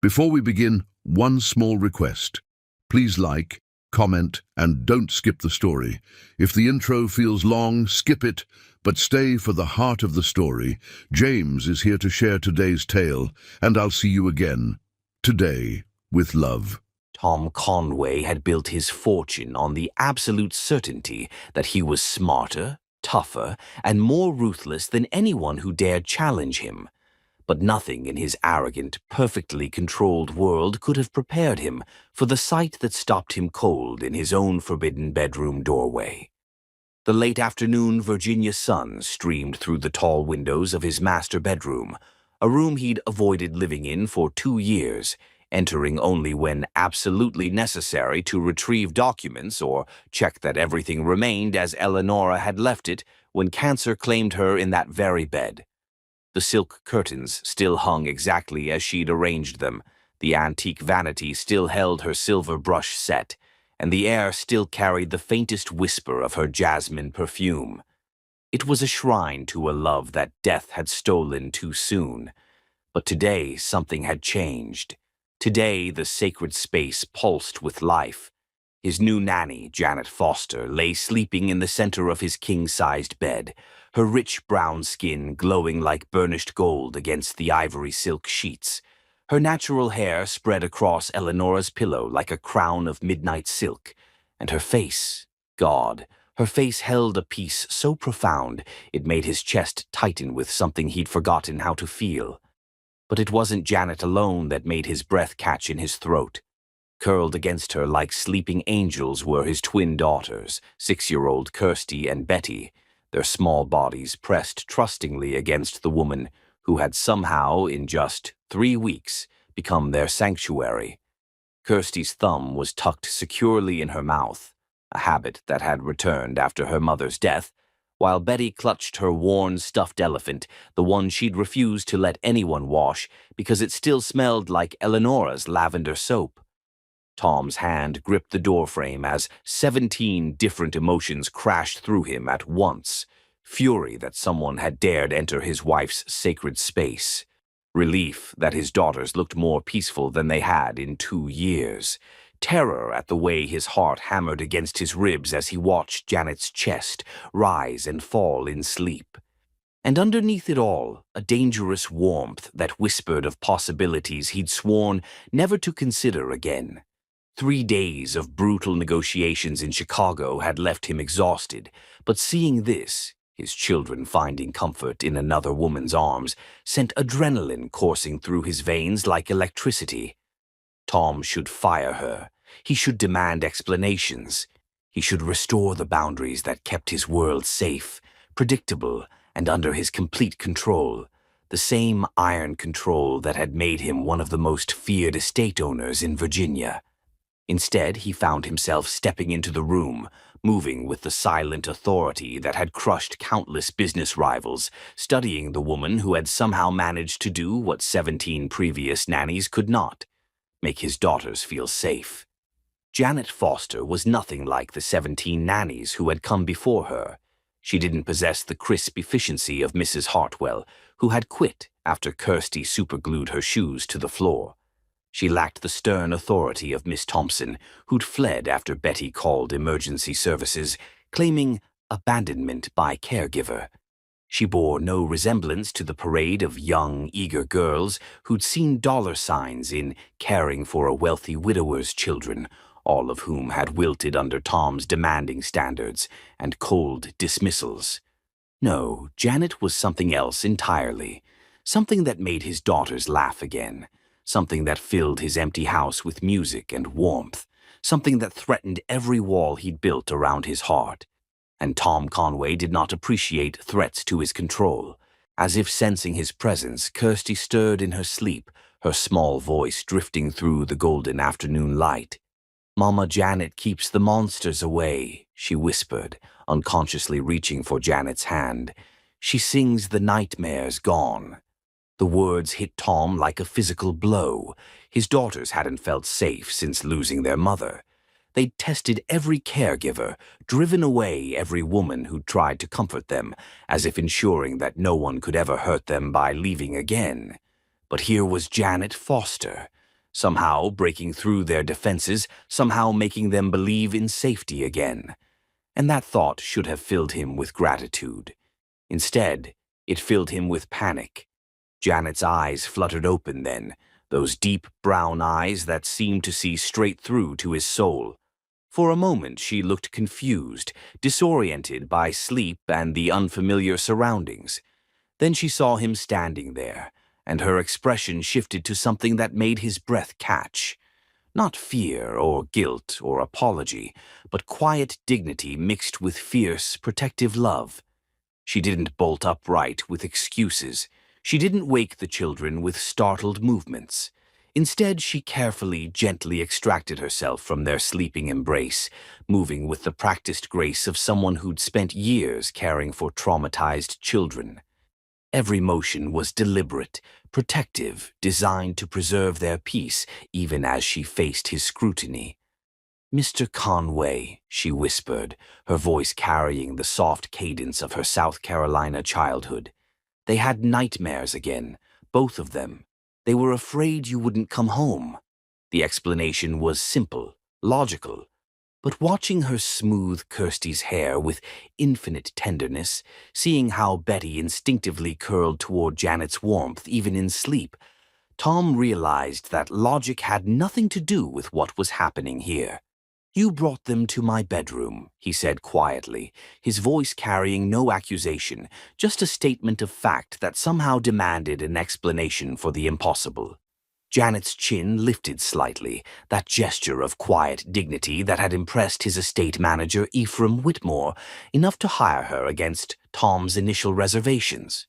Before we begin, one small request. Please like, comment, and don't skip the story. If the intro feels long, skip it, but stay for the heart of the story. James is here to share today's tale, and I'll see you again, today, with love. Tom Conway had built his fortune on the absolute certainty that he was smarter, tougher, and more ruthless than anyone who dared challenge him. But nothing in his arrogant, perfectly controlled world could have prepared him for the sight that stopped him cold in his own forbidden bedroom doorway. The late afternoon Virginia sun streamed through the tall windows of his master bedroom, a room he'd avoided living in for 2 years, entering only when absolutely necessary to retrieve documents or check that everything remained as Eleonora had left it when cancer claimed her in that very bed. The silk curtains still hung exactly as she'd arranged them, the antique vanity still held her silver brush set, and the air still carried the faintest whisper of her jasmine perfume. It was a shrine to a love that death had stolen too soon. But today something had changed. Today the sacred space pulsed with life. His new nanny, Janet Foster, lay sleeping in the center of his king-sized bed, her rich brown skin glowing like burnished gold against the ivory silk sheets. Her natural hair spread across Eleonora's pillow like a crown of midnight silk, and her face, God, her face held a peace so profound it made his chest tighten with something he'd forgotten how to feel. But it wasn't Janet alone that made his breath catch in his throat. Curled against her like sleeping angels were his twin daughters, 6-year-old Kirsty and Betty, their small bodies pressed trustingly against the woman who had somehow, in just 3 weeks, become their sanctuary. Kirsty's thumb was tucked securely in her mouth, a habit that had returned after her mother's death, while Betty clutched her worn stuffed elephant, the one she'd refused to let anyone wash because it still smelled like Eleonora's lavender soap. Tom's hand gripped the doorframe as 17 different emotions crashed through him at once. Fury that someone had dared enter his wife's sacred space. Relief that his daughters looked more peaceful than they had in 2 years. Terror at the way his heart hammered against his ribs as he watched Janet's chest rise and fall in sleep. And underneath it all, a dangerous warmth that whispered of possibilities he'd sworn never to consider again. 3 days of brutal negotiations in Chicago had left him exhausted, but seeing this, his children finding comfort in another woman's arms, sent adrenaline coursing through his veins like electricity. Tom should fire her. He should demand explanations. He should restore the boundaries that kept his world safe, predictable, and under his complete control. The same iron control that had made him one of the most feared estate owners in Virginia. Instead, he found himself stepping into the room, moving with the silent authority that had crushed countless business rivals, studying the woman who had somehow managed to do what 17 previous nannies could not, make his daughters feel safe. Janet Foster was nothing like the 17 nannies who had come before her. She didn't possess the crisp efficiency of Mrs. Hartwell, who had quit after Kirsty superglued her shoes to the floor. She lacked the stern authority of Miss Thompson, who'd fled after Betty called emergency services, claiming abandonment by caregiver. She bore no resemblance to the parade of young, eager girls who'd seen dollar signs in caring for a wealthy widower's children, all of whom had wilted under Tom's demanding standards and cold dismissals. No, Janet was something else entirely, something that made his daughters laugh again. Something that filled his empty house with music and warmth, something that threatened every wall he'd built around his heart. And Tom Conway did not appreciate threats to his control. As if sensing his presence, Kirsty stirred in her sleep, her small voice drifting through the golden afternoon light. "Mama Janet keeps the monsters away," she whispered, unconsciously reaching for Janet's hand. "She sings the nightmares gone." The words hit Tom like a physical blow. His daughters hadn't felt safe since losing their mother. They'd tested every caregiver, driven away every woman who'd tried to comfort them, as if ensuring that no one could ever hurt them by leaving again. But here was Janet Foster, somehow breaking through their defenses, somehow making them believe in safety again. And that thought should have filled him with gratitude. Instead, it filled him with panic. Janet's eyes fluttered open then, those deep brown eyes that seemed to see straight through to his soul. For a moment she looked confused, disoriented by sleep and the unfamiliar surroundings. Then she saw him standing there, and her expression shifted to something that made his breath catch. Not fear or guilt or apology, but quiet dignity mixed with fierce, protective love. She didn't bolt upright with excuses. She didn't wake the children with startled movements. Instead, she carefully, gently extracted herself from their sleeping embrace, moving with the practiced grace of someone who'd spent years caring for traumatized children. Every motion was deliberate, protective, designed to preserve their peace even as she faced his scrutiny. "Mr. Conway," she whispered, her voice carrying the soft cadence of her South Carolina childhood. "They had nightmares again, both of them. They were afraid you wouldn't come home." The explanation was simple, logical. But watching her smooth Kirsty's hair with infinite tenderness, seeing how Betty instinctively curled toward Janet's warmth even in sleep, Tom realized that logic had nothing to do with what was happening here. "You brought them to my bedroom," he said quietly, his voice carrying no accusation, just a statement of fact that somehow demanded an explanation for the impossible. Janet's chin lifted slightly, that gesture of quiet dignity that had impressed his estate manager Ephraim Whitmore, enough to hire her against Tom's initial reservations.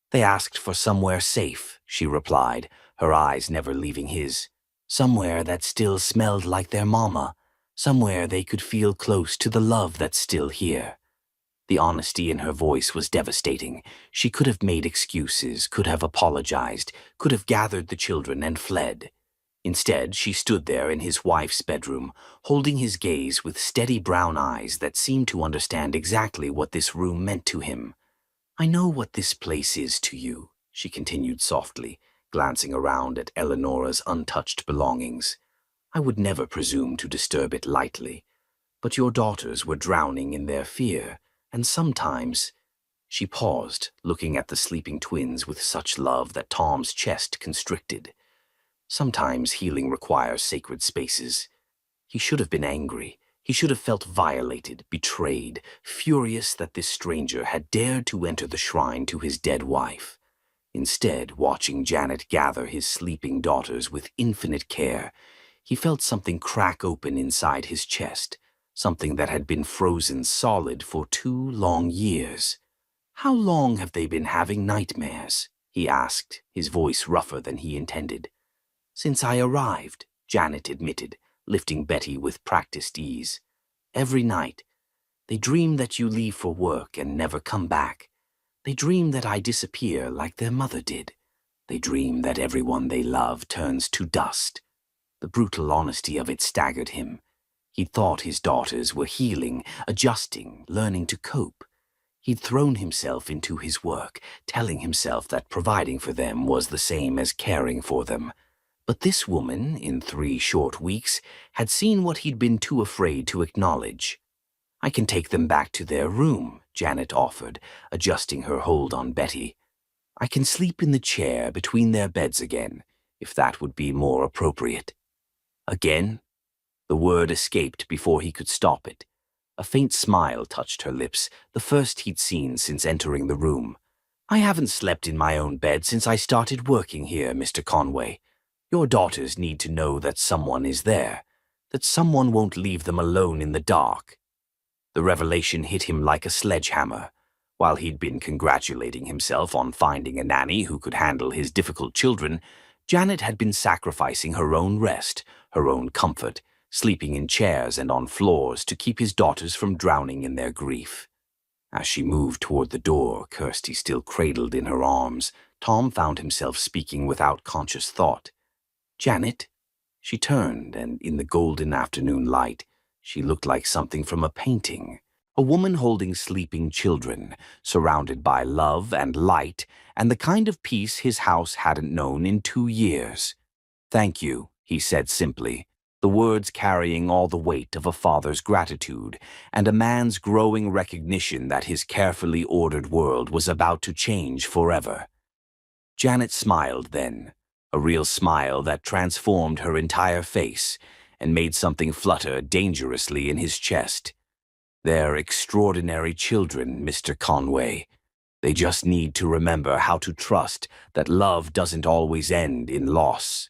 "They asked for somewhere safe," she replied, her eyes never leaving his. "Somewhere that still smelled like their mama. Somewhere they could feel close to the love that's still here." The honesty in her voice was devastating. She could have made excuses, could have apologized, could have gathered the children and fled. Instead, she stood there in his wife's bedroom, holding his gaze with steady brown eyes that seemed to understand exactly what this room meant to him. "I know what this place is to you," she continued softly, glancing around at Eleanora's untouched belongings. "I would never presume to disturb it lightly. But your daughters were drowning in their fear, and sometimes—" She paused, looking at the sleeping twins with such love that Tom's chest constricted. "Sometimes healing requires sacred spaces." He should have been angry. He should have felt violated, betrayed, furious that this stranger had dared to enter the shrine to his dead wife. Instead, watching Janet gather his sleeping daughters with infinite care, he felt something crack open inside his chest, something that had been frozen solid for 2 long years. "How long have they been having nightmares?" he asked, his voice rougher than he intended. "Since I arrived," Janet admitted, lifting Betty with practiced ease. "Every night. They dream that you leave for work and never come back. They dream that I disappear like their mother did. They dream that everyone they love turns to dust." The brutal honesty of it staggered him. He'd thought his daughters were healing, adjusting, learning to cope. He'd thrown himself into his work, telling himself that providing for them was the same as caring for them. But this woman, in 3 short weeks, had seen what he'd been too afraid to acknowledge. "I can take them back to their room," Janet offered, adjusting her hold on Betty. "I can sleep in the chair between their beds again, if that would be more appropriate." "Again?" The word escaped before he could stop it. A faint smile touched her lips, the first he'd seen since entering the room. "I haven't slept in my own bed since I started working here, Mr. Conway. Your daughters need to know that someone is there, that someone won't leave them alone in the dark." The revelation hit him like a sledgehammer. While he'd been congratulating himself on finding a nanny who could handle his difficult children, Janet had been sacrificing her own rest, her own comfort, sleeping in chairs and on floors to keep his daughters from drowning in their grief. As she moved toward the door, Kirsty still cradled in her arms, Tom found himself speaking without conscious thought. "Janet?" She turned, and in the golden afternoon light, she looked like something from a painting. A woman holding sleeping children, surrounded by love and light, and the kind of peace his house hadn't known in 2 years. "Thank you," he said simply, the words carrying all the weight of a father's gratitude and a man's growing recognition that his carefully ordered world was about to change forever. Janet smiled then, a real smile that transformed her entire face and made something flutter dangerously in his chest. They're extraordinary children, Mr. Conway. They just need to remember how to trust that love doesn't always end in loss.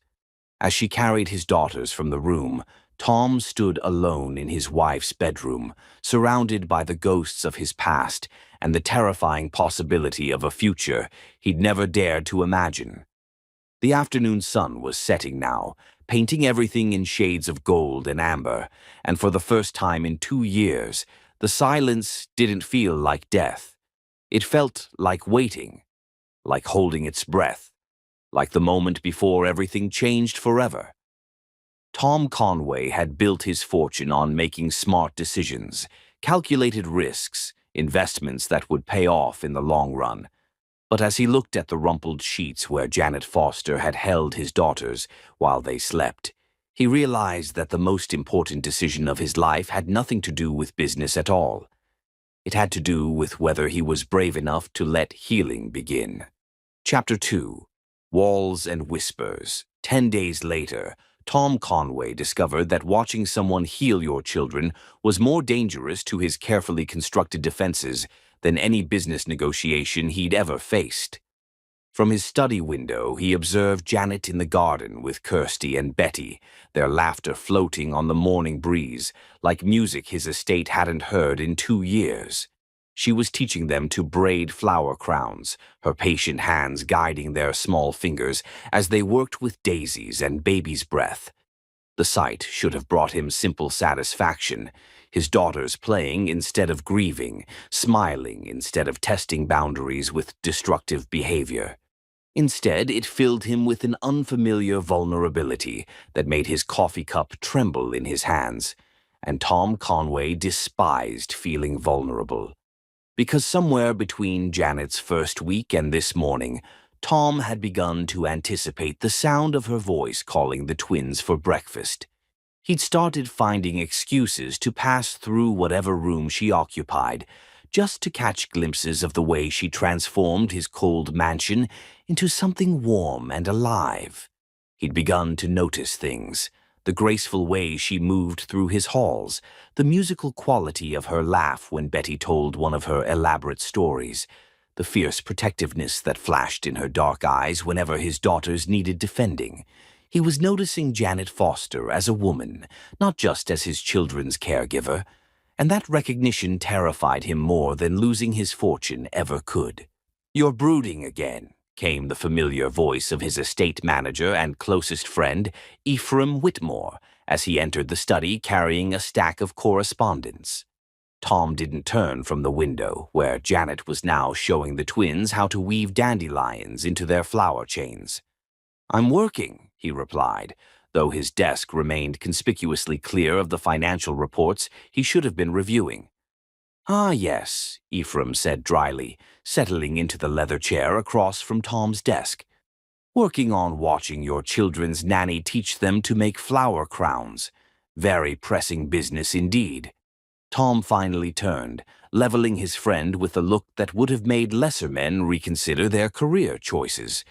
As she carried his daughters from the room, Tom stood alone in his wife's bedroom, surrounded by the ghosts of his past and the terrifying possibility of a future he'd never dared to imagine. The afternoon sun was setting now, painting everything in shades of gold and amber, and for the first time in 2 years, the silence didn't feel like death. It felt like waiting, like holding its breath, like the moment before everything changed forever. Tom Conway had built his fortune on making smart decisions, calculated risks, investments that would pay off in the long run. But as he looked at the rumpled sheets where Janet Foster had held his daughters while they slept, he realized that the most important decision of his life had nothing to do with business at all. It had to do with whether he was brave enough to let healing begin. Chapter 2. Walls and Whispers. 10 days later, Tom Conway discovered that watching someone heal your children was more dangerous to his carefully constructed defenses than any business negotiation he'd ever faced. From his study window, he observed Janet in the garden with Kirsty and Betty, their laughter floating on the morning breeze, like music his estate hadn't heard in 2 years. She was teaching them to braid flower crowns, her patient hands guiding their small fingers as they worked with daisies and baby's breath. The sight should have brought him simple satisfaction, his daughters playing instead of grieving, smiling instead of testing boundaries with destructive behavior. Instead, it filled him with an unfamiliar vulnerability that made his coffee cup tremble in his hands, and Tom Conway despised feeling vulnerable. Because somewhere between Janet's first week and this morning, Tom had begun to anticipate the sound of her voice calling the twins for breakfast. He'd started finding excuses to pass through whatever room she occupied, just to catch glimpses of the way she transformed his cold mansion into something warm and alive. He'd begun to notice things. The graceful way she moved through his halls, the musical quality of her laugh when Betty told one of her elaborate stories, the fierce protectiveness that flashed in her dark eyes whenever his daughters needed defending. He was noticing Janet Foster as a woman, not just as his children's caregiver, and that recognition terrified him more than losing his fortune ever could. "You're brooding again," came the familiar voice of his estate manager and closest friend, Ephraim Whitmore, as he entered the study carrying a stack of correspondence. Tom didn't turn from the window, where Janet was now showing the twins how to weave dandelions into their flower chains. "I'm working," he replied, though his desk remained conspicuously clear of the financial reports he should have been reviewing. "Ah, yes," Ephraim said dryly, settling into the leather chair across from Tom's desk. "Working on watching your children's nanny teach them to make flower crowns. Very pressing business indeed." Tom finally turned, leveling his friend with a look that would have made lesser men reconsider their career choices.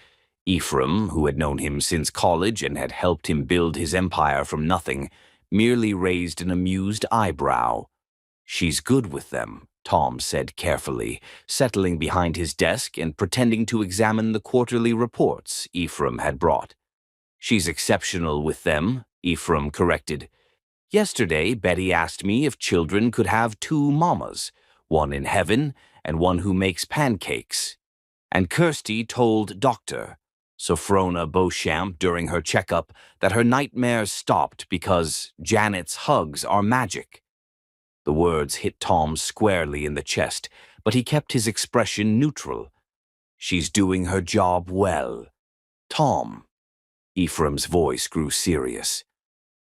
Ephraim, who had known him since college and had helped him build his empire from nothing, merely raised an amused eyebrow. "She's good with them," Tom said carefully, settling behind his desk and pretending to examine the quarterly reports Ephraim had brought. "She's exceptional with them," Ephraim corrected. "Yesterday, Betty asked me if children could have 2 mamas, one in heaven and one who makes pancakes. And Kirsty told Dr. Sophrona Beauchamp during her checkup that her nightmares stopped because Janet's hugs are magic." The words hit Tom squarely in the chest, but he kept his expression neutral. "She's doing her job well." "Tom," Ephraim's voice grew serious,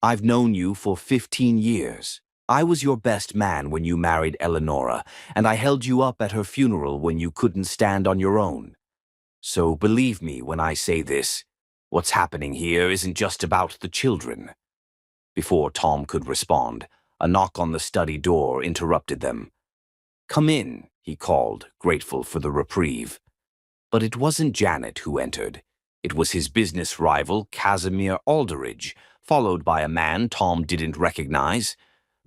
"I've known you for 15 years. I was your best man when you married Eleonora, and I held you up at her funeral when you couldn't stand on your own. So believe me when I say this, What's happening here isn't just about the children. Before Tom could respond, a knock on the study door interrupted them. "Come in," he called, grateful for the reprieve. But it wasn't Janet who entered. It was his business rival, Casimir Aldridge, followed by a man Tom didn't recognize.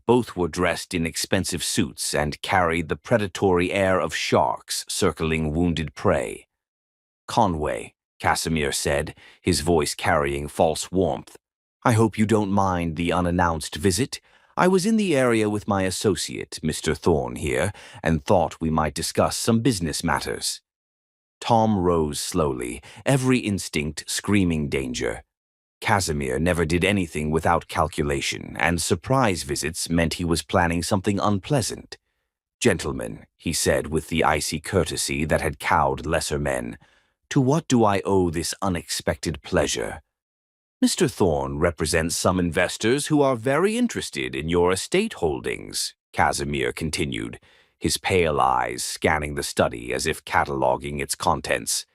Both were dressed in expensive suits and carried the predatory air of sharks circling wounded prey. "Conway," Casimir said, his voice carrying false warmth. "I hope you don't mind the unannounced visit. I was in the area with my associate, Mr. Thorne here, and thought we might discuss some business matters." Tom rose slowly, every instinct screaming danger. Casimir never did anything without calculation, and surprise visits meant he was planning something unpleasant. "Gentlemen," he said with the icy courtesy that had cowed lesser men, "to what do I owe this unexpected pleasure?" "Mr. Thorne represents some investors who are very interested in your estate holdings," Casimir continued, his pale eyes scanning the study as if cataloging its contents.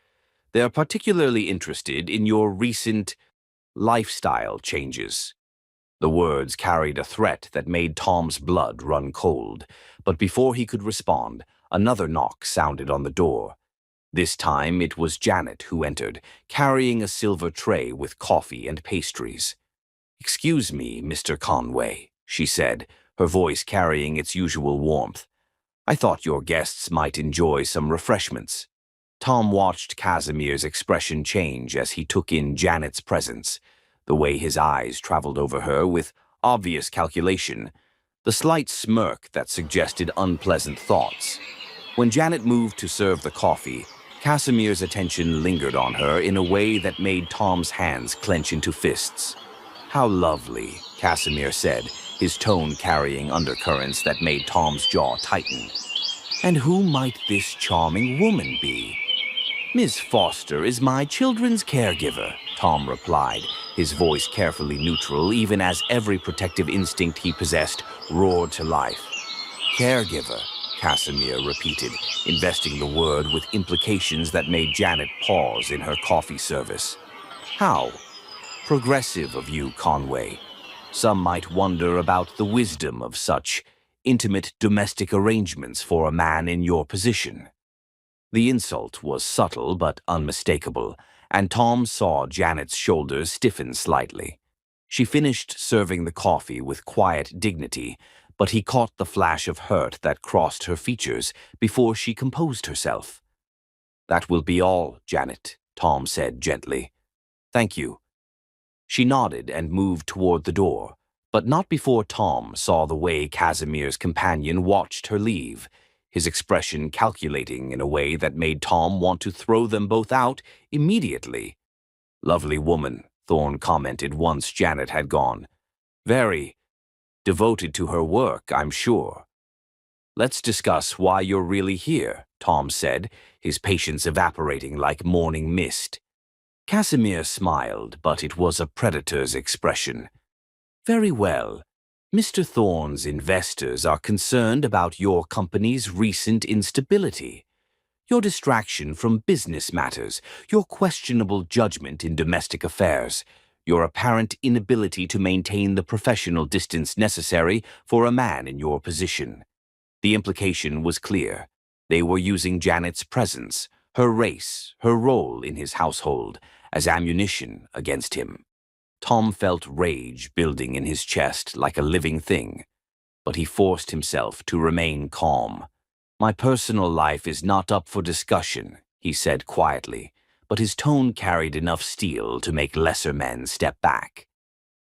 "They are particularly interested in your recent lifestyle changes." The words carried a threat that made Tom's blood run cold, but before he could respond, another knock sounded on the door. This time it was Janet who entered, carrying a silver tray with coffee and pastries. "Excuse me, Mr. Conway," she said, her voice carrying its usual warmth. "I thought your guests might enjoy some refreshments." Tom watched Casimir's expression change as he took in Janet's presence, the way his eyes traveled over her with obvious calculation, the slight smirk that suggested unpleasant thoughts. When Janet moved to serve the coffee, Casimir's attention lingered on her in a way that made Tom's hands clench into fists. "How lovely," Casimir said, his tone carrying undercurrents that made Tom's jaw tighten. "And who might this charming woman be?" "Miss Foster is my children's caregiver," Tom replied, his voice carefully neutral even as every protective instinct he possessed roared to life. "Caregiver," Casimir repeated, investing the word with implications that made Janet pause in her coffee service. "How progressive of you, Conway. Some might wonder about the wisdom of such intimate domestic arrangements for a man in your position." The insult was subtle but unmistakable, and Tom saw Janet's shoulders stiffen slightly. She finished serving the coffee with quiet dignity, but he caught the flash of hurt that crossed her features before she composed herself. "That will be all, Janet," Tom said gently. "Thank you." She nodded and moved toward the door, but not before Tom saw the way Casimir's companion watched her leave, his expression calculating in a way that made Tom want to throw them both out immediately. "Lovely woman," Thorne commented once Janet had gone. "Very devoted to her work, I'm sure." "Let's discuss why you're really here," Tom said, his patience evaporating like morning mist. Casimir smiled, but it was a predator's expression. "Very well. Mr. Thorne's investors are concerned about your company's recent instability. Your distraction from business matters, your questionable judgment in domestic affairs, your apparent inability to maintain the professional distance necessary for a man in your position." The implication was clear. They were using Janet's presence, her race, her role in his household, as ammunition against him. Tom felt rage building in his chest like a living thing, but he forced himself to remain calm. "My personal life is not up for discussion," he said quietly, but his tone carried enough steel to make lesser men step back.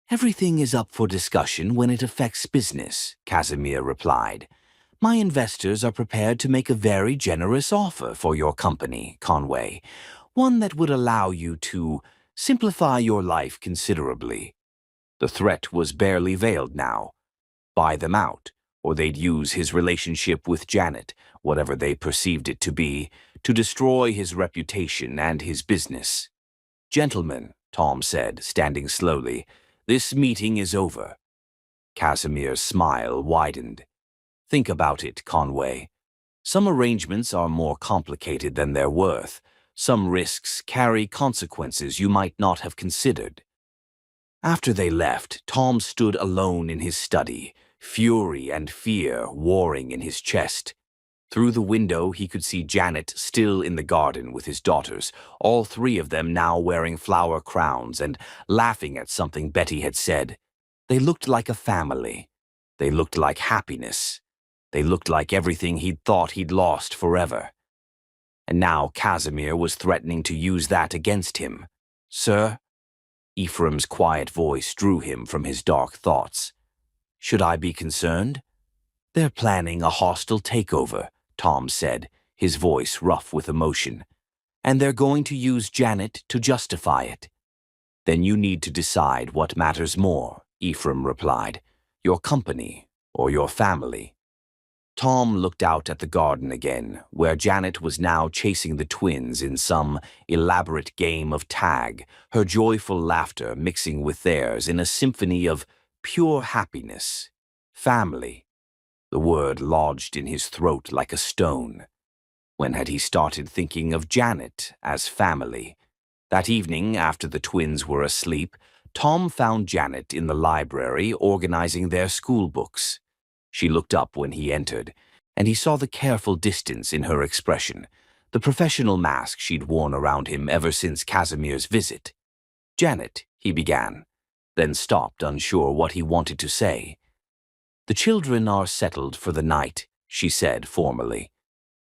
"Everything is up for discussion when it affects business," Casimir replied. "My investors are prepared to make a very generous offer for your company, Conway, one that would allow you to simplify your life considerably." The threat was barely veiled now. Buy them out, or they'd use his relationship with Janet, whatever they perceived it to be, to destroy his reputation and his business. "Gentlemen," Tom said, standing slowly, "this meeting is over." Casimir's smile widened. "Think about it, Conway. Some arrangements are more complicated than they're worth. Some risks carry consequences you might not have considered. After they left, Tom stood alone in his study, fury and fear warring in his chest. Through the window, he could see Janet still in the garden with his daughters, all three of them now wearing flower crowns and laughing at something Betty had said. They looked like a family. They looked like happiness. They looked like everything he'd thought he'd lost forever. And now Casimir was threatening to use that against him. "Sir?" Ephraim's quiet voice drew him from his dark thoughts. "Should I be concerned?" "They're planning a hostile takeover," Tom said, his voice rough with emotion. "And they're going to use Janet to justify it." "Then you need to decide what matters more," Ephraim replied. "Your company or your family." Tom looked out at the garden again, where Janet was now chasing the twins in some elaborate game of tag, her joyful laughter mixing with theirs in a symphony of pure happiness. Family. The word lodged in his throat like a stone. When had he started thinking of Janet as family? That evening, after the twins were asleep, Tom found Janet in the library organizing their school books. She looked up when he entered, and he saw the careful distance in her expression, the professional mask she'd worn around him ever since Casimir's visit. "Janet," he began, then stopped, unsure what he wanted to say. "The children are settled for the night," she said formally.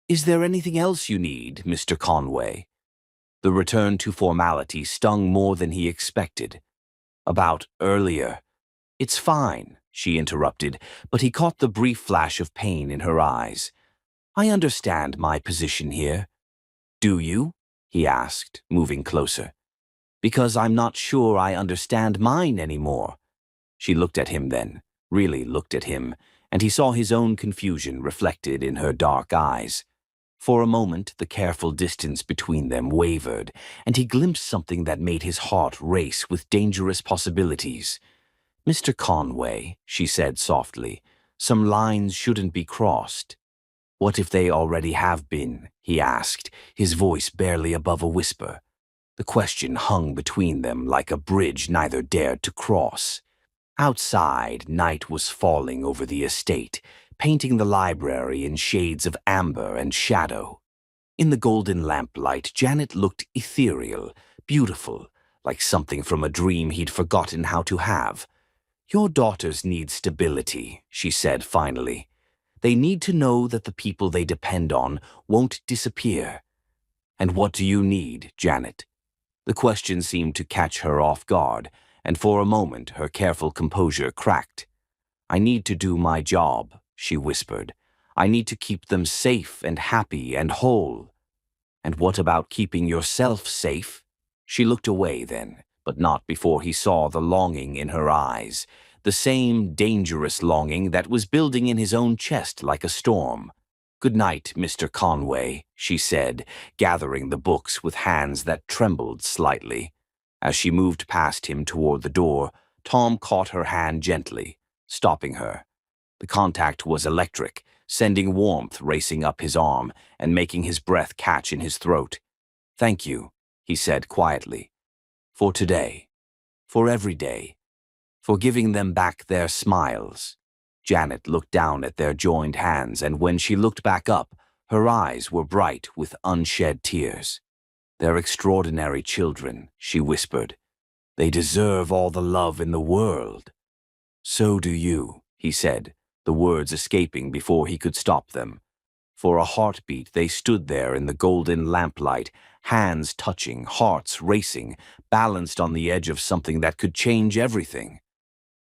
"Is there anything else you need, Mr. Conway?" The return to formality stung more than he expected. "About earlier." "It's fine," she interrupted, but he caught the brief flash of pain in her eyes. "I understand my position here." "Do you?" he asked, moving closer. "Because I'm not sure I understand mine anymore." She looked at him then, really looked at him, and he saw his own confusion reflected in her dark eyes. For a moment, the careful distance between them wavered, and he glimpsed something that made his heart race with dangerous possibilities. "Mr. Conway," she said softly, "some lines shouldn't be crossed." "What if they already have been?" he asked, his voice barely above a whisper. The question hung between them like a bridge neither dared to cross. Outside, night was falling over the estate, painting the library in shades of amber and shadow. In the golden lamplight, Janet looked ethereal, beautiful, like something from a dream he'd forgotten how to have. "Your daughters need stability," she said finally. "They need to know that the people they depend on won't disappear." "And what do you need, Janet?" The question seemed to catch her off guard, and for a moment her careful composure cracked. "I need to do my job," she whispered. "I need to keep them safe and happy and whole." "And what about keeping yourself safe?" She looked away then, but not before he saw the longing in her eyes, the same dangerous longing that was building in his own chest like a storm. "Good night, Mr. Conway," she said, gathering the books with hands that trembled slightly. As she moved past him toward the door, Tom caught her hand gently, stopping her. The contact was electric, sending warmth racing up his arm and making his breath catch in his throat. "Thank you," he said quietly. "For today. For every day. For giving them back their smiles." Janet looked down at their joined hands, and when she looked back up, her eyes were bright with unshed tears. "They're extraordinary children," she whispered. "They deserve all the love in the world." "So do you," he said, the words escaping before he could stop them. For a heartbeat they stood there in the golden lamplight, hands touching, hearts racing, balanced on the edge of something that could change everything.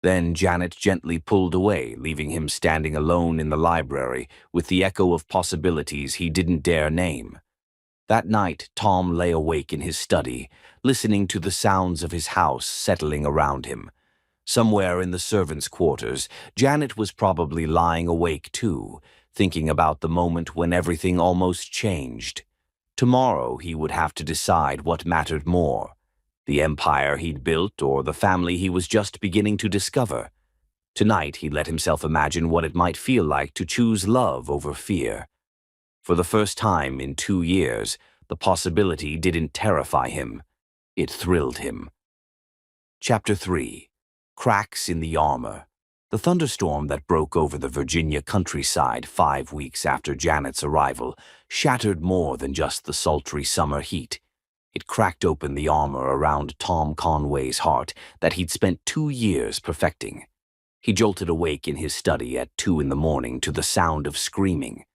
Then Janet gently pulled away, leaving him standing alone in the library with the echo of possibilities he didn't dare name. That night, Tom lay awake in his study, listening to the sounds of his house settling around him. Somewhere in the servants' quarters, Janet was probably lying awake too, thinking about the moment when everything almost changed. Tomorrow he would have to decide what mattered more, the empire he'd built or the family he was just beginning to discover. Tonight he let himself imagine what it might feel like to choose love over fear. For the first time in 2 years, The possibility didn't terrify him. It thrilled him. Chapter 3. Cracks in the Armor. The thunderstorm that broke over the Virginia countryside 5 weeks after Janet's arrival shattered more than just the sultry summer heat. It cracked open the armor around Tom Conway's heart that he'd spent 2 years perfecting. He jolted awake in his study at 2 in the morning to the sound of screaming.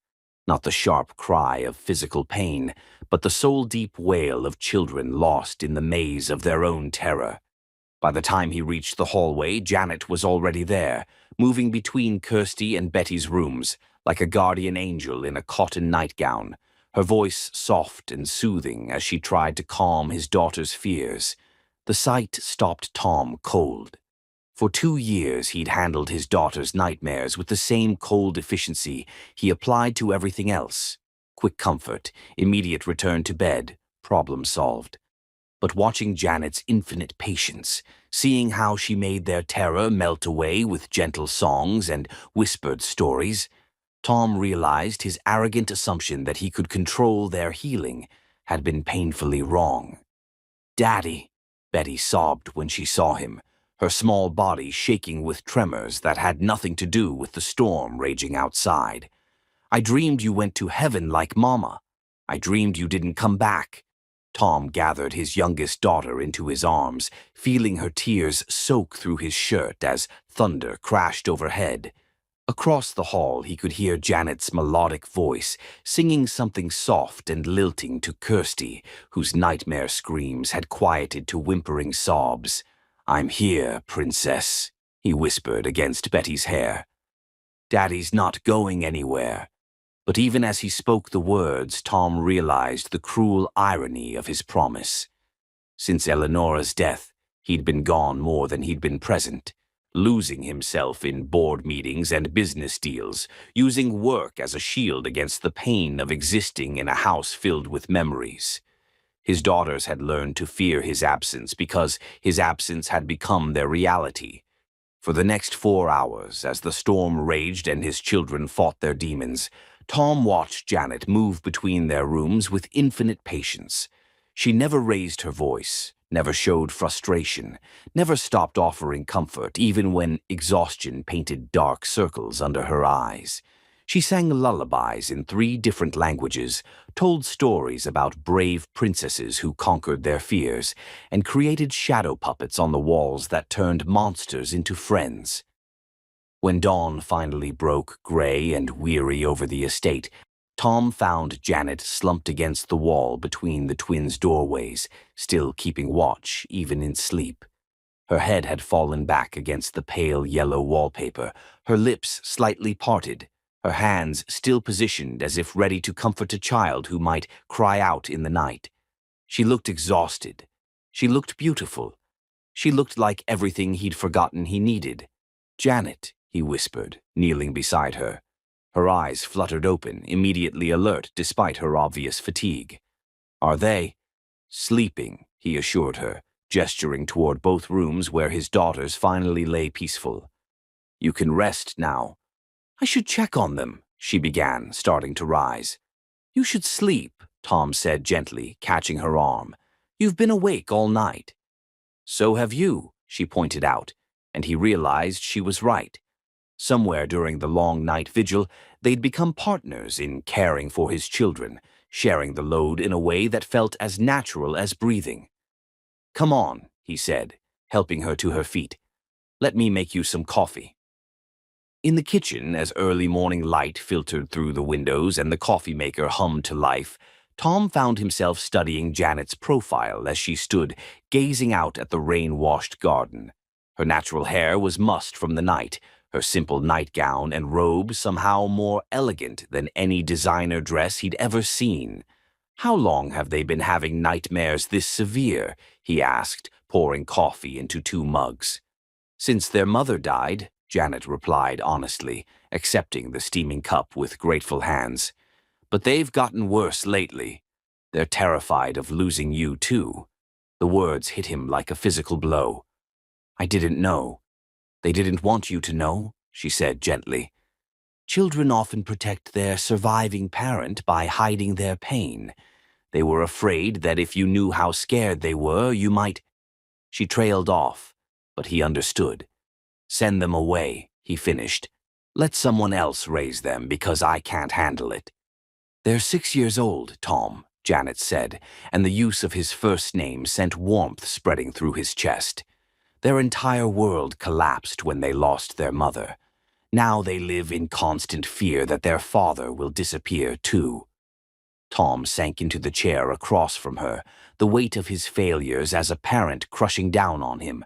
Not the sharp cry of physical pain, but the soul-deep wail of children lost in the maze of their own terror. By the time he reached the hallway, Janet was already there, moving between Kirsty and Betty's rooms, like a guardian angel in a cotton nightgown, her voice soft and soothing as she tried to calm his daughter's fears. The sight stopped Tom cold. For 2 years he'd handled his daughter's nightmares with the same cold efficiency he applied to everything else. Quick comfort, immediate return to bed, problem solved. But watching Janet's infinite patience, seeing how she made their terror melt away with gentle songs and whispered stories, Tom realized his arrogant assumption that he could control their healing had been painfully wrong. "Daddy," Betty sobbed when she saw him, her small body shaking with tremors that had nothing to do with the storm raging outside. "I dreamed you went to heaven like Mama. I dreamed you didn't come back." Tom gathered his youngest daughter into his arms, feeling her tears soak through his shirt as thunder crashed overhead. Across the hall, he could hear Janet's melodic voice, singing something soft and lilting to Kirsty, whose nightmare screams had quieted to whimpering sobs. "I'm here, princess," he whispered against Betty's hair. "Daddy's not going anywhere." But even as he spoke the words, Tom realized the cruel irony of his promise. Since Eleanora's death, he'd been gone more than he'd been present, losing himself in board meetings and business deals, using work as a shield against the pain of existing in a house filled with memories. His daughters had learned to fear his absence because his absence had become their reality. For the next 4 hours, as the storm raged and his children fought their demons, Tom watched Janet move between their rooms with infinite patience. She never raised her voice, never showed frustration, never stopped offering comfort, even when exhaustion painted dark circles under her eyes. She sang lullabies in 3 different languages, told stories about brave princesses who conquered their fears, and created shadow puppets on the walls that turned monsters into friends. When dawn finally broke, gray and weary over the estate, Tom found Janet slumped against the wall between the twins' doorways, still keeping watch even in sleep. Her head had fallen back against the pale yellow wallpaper, her lips slightly parted, her hands still positioned as if ready to comfort a child who might cry out in the night. She looked exhausted. She looked beautiful. She looked like everything he'd forgotten he needed. "Janet," he whispered, kneeling beside her. Her eyes fluttered open, immediately alert despite her obvious fatigue. "Are they?" "Sleeping," he assured her, gesturing toward both rooms where his daughters finally lay peaceful. "You can rest now." "I should check on them," she began, starting to rise. "You should sleep," Tom said gently, catching her arm. "You've been awake all night." "So have you," she pointed out, and he realized she was right. Somewhere during the long night vigil, they'd become partners in caring for his children, sharing the load in a way that felt as natural as breathing. "Come on," he said, helping her to her feet. "Let me make you some coffee." In the kitchen, as early morning light filtered through the windows and the coffee maker hummed to life, Tom found himself studying Janet's profile as she stood, gazing out at the rain-washed garden. Her natural hair was mussed from the night, her simple nightgown and robe somehow more elegant than any designer dress he'd ever seen. "How long have they been having nightmares this severe?" he asked, pouring coffee into 2 mugs. "Since their mother died," Janet replied honestly, accepting the steaming cup with grateful hands. "But they've gotten worse lately. They're terrified of losing you, too." The words hit him like a physical blow. "I didn't know." "They didn't want you to know," she said gently. "Children often protect their surviving parent by hiding their pain. They were afraid that if you knew how scared they were, you might—" She trailed off, but he understood. "Send them away," he finished. "Let someone else raise them because I can't handle it." "They're 6 years old, Tom," Janet said, and the use of his first name sent warmth spreading through his chest. "Their entire world collapsed when they lost their mother. Now they live in constant fear that their father will disappear too." Tom sank into the chair across from her, the weight of his failures as a parent crushing down on him.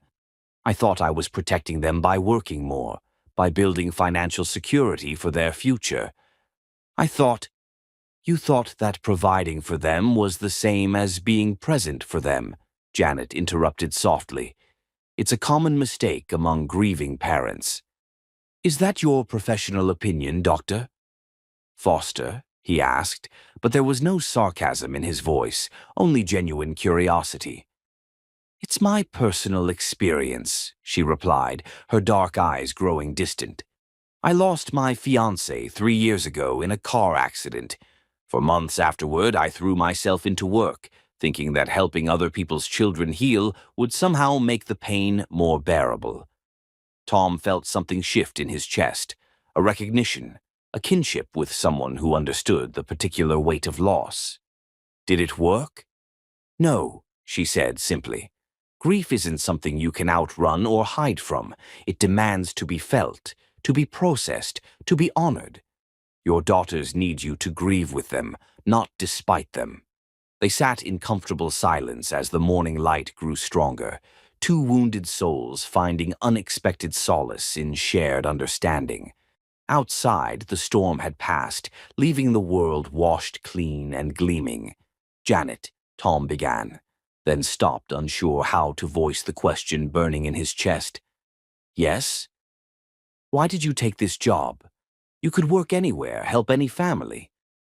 "I thought I was protecting them by working more, by building financial security for their future. I thought—" "You thought that providing for them was the same as being present for them," Janet interrupted softly. "It's a common mistake among grieving parents." "Is that your professional opinion, Doctor Foster?" he asked, but there was no sarcasm in his voice, only genuine curiosity. "It's my personal experience," she replied, her dark eyes growing distant. "I lost my fiancé 3 years ago in a car accident. For months afterward, I threw myself into work, thinking that helping other people's children heal would somehow make the pain more bearable." Tom felt something shift in his chest, a recognition, a kinship with someone who understood the particular weight of loss. "Did it work?" "No," she said simply. "Grief isn't something you can outrun or hide from. It demands to be felt, to be processed, to be honored. Your daughters need you to grieve with them, not despite them." They sat in comfortable silence as the morning light grew stronger, two wounded souls finding unexpected solace in shared understanding. Outside, the storm had passed, leaving the world washed clean and gleaming. "Janet," Tom began, then stopped, unsure how to voice the question burning in his chest. "Yes?" "Why did you take this job? You could work anywhere, help any family.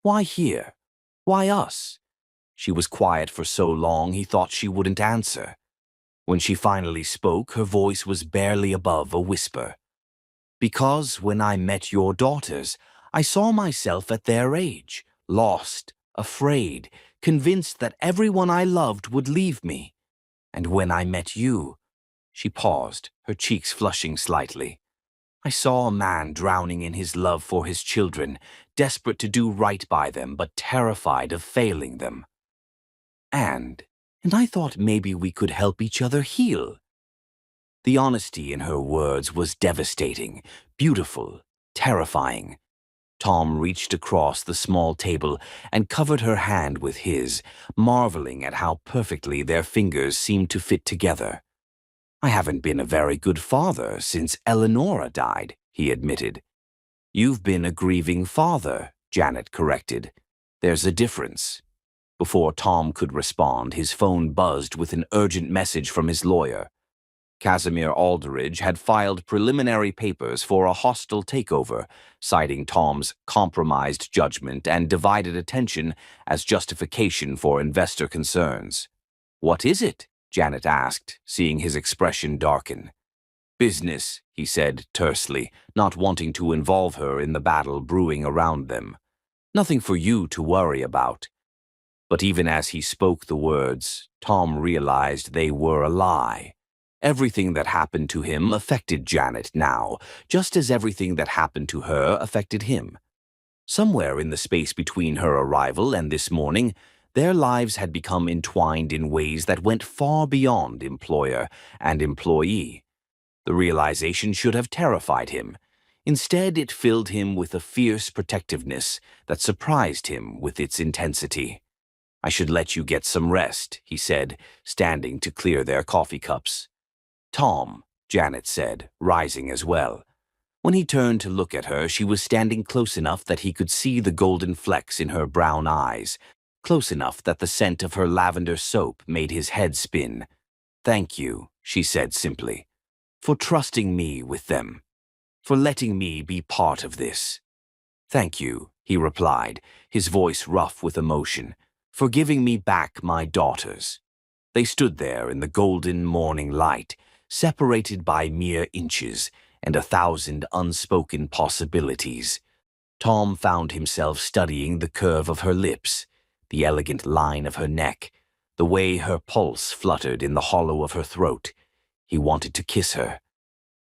Why here? Why us?" She was quiet for so long he thought she wouldn't answer. When she finally spoke, her voice was barely above a whisper. "Because when I met your daughters, I saw myself at their age, lost, afraid, convinced that everyone I loved would leave me. And when I met you—" She paused, her cheeks flushing slightly. "I saw a man drowning in his love for his children, desperate to do right by them, but terrified of failing them. And I thought maybe we could help each other heal." The honesty in her words was devastating, beautiful, terrifying. Tom reached across the small table and covered her hand with his, marveling at how perfectly their fingers seemed to fit together. "I haven't been a very good father since Eleonora died," he admitted. "You've been a grieving father," Janet corrected. "There's a difference." Before Tom could respond, his phone buzzed with an urgent message from his lawyer. Casimir Aldridge had filed preliminary papers for a hostile takeover, citing Tom's compromised judgment and divided attention as justification for investor concerns. "What is it?" Janet asked, seeing his expression darken. "Business," he said tersely, not wanting to involve her in the battle brewing around them. "Nothing for you to worry about." But even as he spoke the words, Tom realized they were a lie. Everything that happened to him affected Janet now, just as everything that happened to her affected him. Somewhere in the space between her arrival and this morning, their lives had become entwined in ways that went far beyond employer and employee. The realization should have terrified him. Instead, it filled him with a fierce protectiveness that surprised him with its intensity. "I should let you get some rest," he said, standing to clear their coffee cups. "Tom," Janet said, rising as well. When he turned to look at her, she was standing close enough that he could see the golden flecks in her brown eyes, close enough that the scent of her lavender soap made his head spin. "Thank you," she said simply, "for trusting me with them, for letting me be part of this." "Thank you," he replied, his voice rough with emotion, "for giving me back my daughters." They stood there in the golden morning light, separated by mere inches and 1,000 unspoken possibilities. Tom found himself studying the curve of her lips, the elegant line of her neck, the way her pulse fluttered in the hollow of her throat. He wanted to kiss her.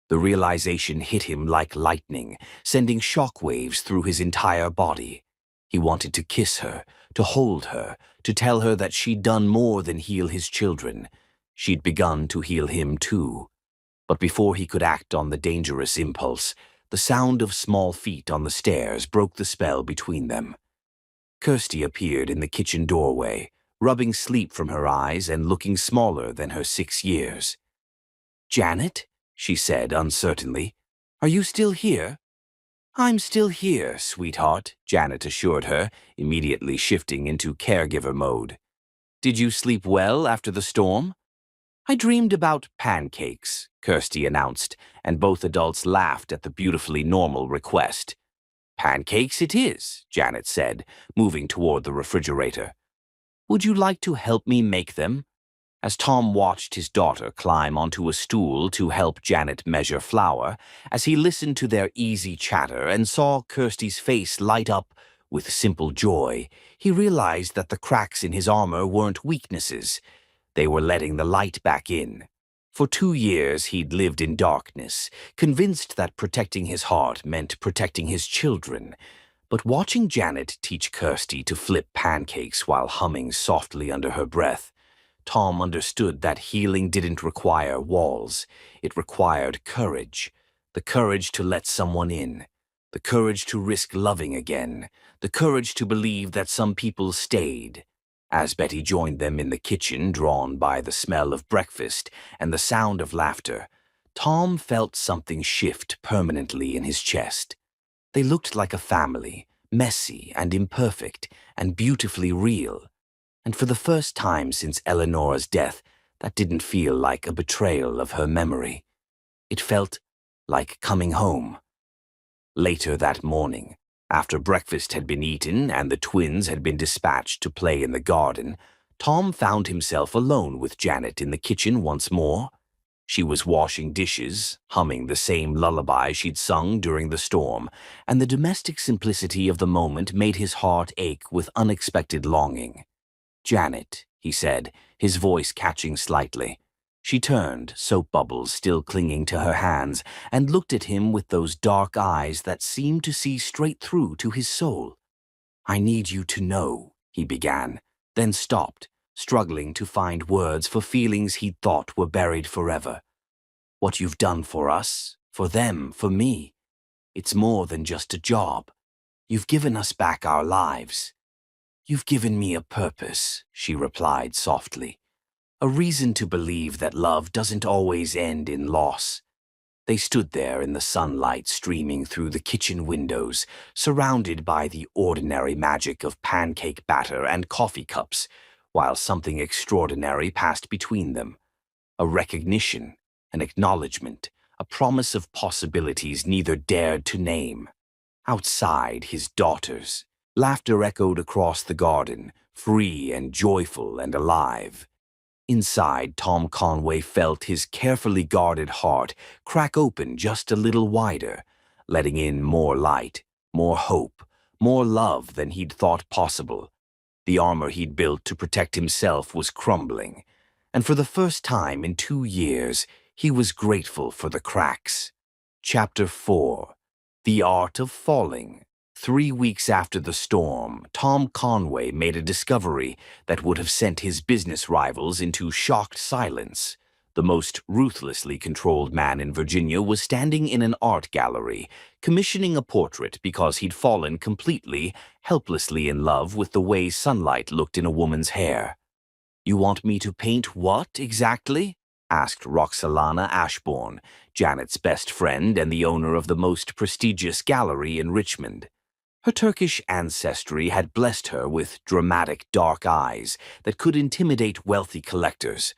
The realization hit him like lightning, sending shockwaves through his entire body. He wanted to kiss her, to hold her, to tell her that she'd done more than heal his children. She'd begun to heal him too. But before he could act on the dangerous impulse, the sound of small feet on the stairs broke the spell between them. Kirsty appeared in the kitchen doorway, rubbing sleep from her eyes and looking smaller than her 6 years. "Janet?" she said uncertainly. "Are you still here?" "I'm still here, sweetheart," Janet assured her, immediately shifting into caregiver mode. "Did you sleep well after the storm?" "I dreamed about pancakes," Kirsty announced, and both adults laughed at the beautifully normal request. "Pancakes it is," Janet said, moving toward the refrigerator. "Would you like to help me make them?" As Tom watched his daughter climb onto a stool to help Janet measure flour, as he listened to their easy chatter and saw Kirsty's face light up with simple joy, he realized that the cracks in his armor weren't weaknesses. They were letting the light back in. For 2 years he'd lived in darkness, convinced that protecting his heart meant protecting his children. But watching Janet teach Kirsty to flip pancakes while humming softly under her breath, Tom understood that healing didn't require walls. It required courage. The courage to let someone in. The courage to risk loving again. The courage to believe that some people stayed. As Betty joined them in the kitchen, drawn by the smell of breakfast and the sound of laughter, Tom felt something shift permanently in his chest. They looked like a family, messy and imperfect and beautifully real. And for the first time since Eleanor's death, that didn't feel like a betrayal of her memory. It felt like coming home. Later that morning, after breakfast had been eaten and the twins had been dispatched to play in the garden, Tom found himself alone with Janet in the kitchen once more. She was washing dishes, humming the same lullaby she'd sung during the storm, and the domestic simplicity of the moment made his heart ache with unexpected longing. "Janet," he said, his voice catching slightly. She turned, soap bubbles still clinging to her hands, and looked at him with those dark eyes that seemed to see straight through to his soul. "I need you to know," he began, then stopped, struggling to find words for feelings he'd thought were buried forever. "What you've done for us, for them, for me, it's more than just a job. You've given us back our lives." "You've given me a purpose," she replied softly. "A reason to believe that love doesn't always end in loss." They stood there in the sunlight streaming through the kitchen windows, surrounded by the ordinary magic of pancake batter and coffee cups, while something extraordinary passed between them. A recognition, an acknowledgement, a promise of possibilities neither dared to name. Outside, his daughters. Laughter echoed across the garden, free and joyful and alive. Inside, Tom Conway felt his carefully guarded heart crack open just a little wider, letting in more light, more hope, more love than he'd thought possible. The armor he'd built to protect himself was crumbling, and for the first time in 2 years, he was grateful for the cracks. Chapter 4. The Art of Falling. 3 weeks after the storm, Tom Conway made a discovery that would have sent his business rivals into shocked silence. The most ruthlessly controlled man in Virginia was standing in an art gallery, commissioning a portrait because he'd fallen completely, helplessly in love with the way sunlight looked in a woman's hair. "You want me to paint what, exactly?" asked Roxalana Ashbourne, Janet's best friend and the owner of the most prestigious gallery in Richmond. Her Turkish ancestry had blessed her with dramatic dark eyes that could intimidate wealthy collectors.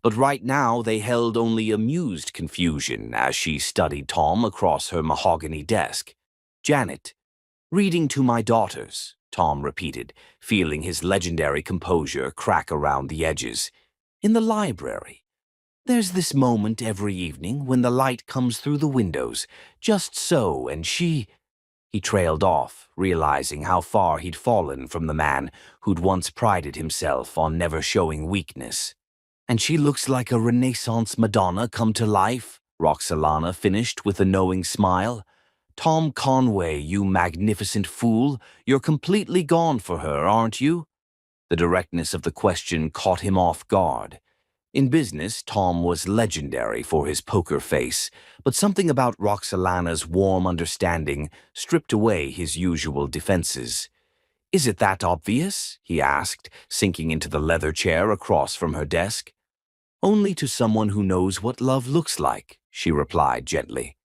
But right now they held only amused confusion as she studied Tom across her mahogany desk. "Janet, reading to my daughters," Tom repeated, feeling his legendary composure crack around the edges. "In the library. There's this moment every evening when the light comes through the windows, just so, and she—" He trailed off, realizing how far he'd fallen from the man who'd once prided himself on never showing weakness. "And she looks like a Renaissance Madonna come to life," Roxalana finished with a knowing smile. "Tom Conway, you magnificent fool, you're completely gone for her, aren't you?" The directness of the question caught him off guard. In business, Tom was legendary for his poker face, but something about Roxalana's warm understanding stripped away his usual defenses. "Is it that obvious?" he asked, sinking into the leather chair across from her desk. "Only to someone who knows what love looks like," she replied gently.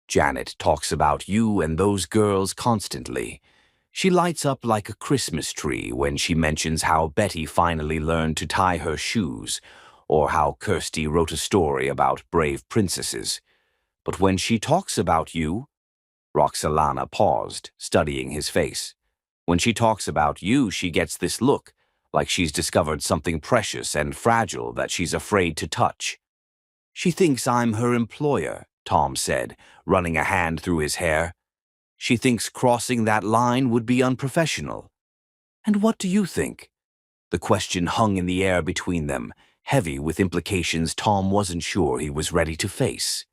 "Janet talks about you and those girls constantly. She lights up like a Christmas tree when she mentions how Betty finally learned to tie her shoes, or how Kirsty wrote a story about brave princesses. But when she talks about you—" Roxalana paused, studying his face. "When she talks about you, she gets this look, like she's discovered something precious and fragile that she's afraid to touch." "She thinks I'm her employer," Tom said, running a hand through his hair. "She thinks crossing that line would be unprofessional." "And what do you think?" The question hung in the air between them, heavy with implications Tom wasn't sure he was ready to face.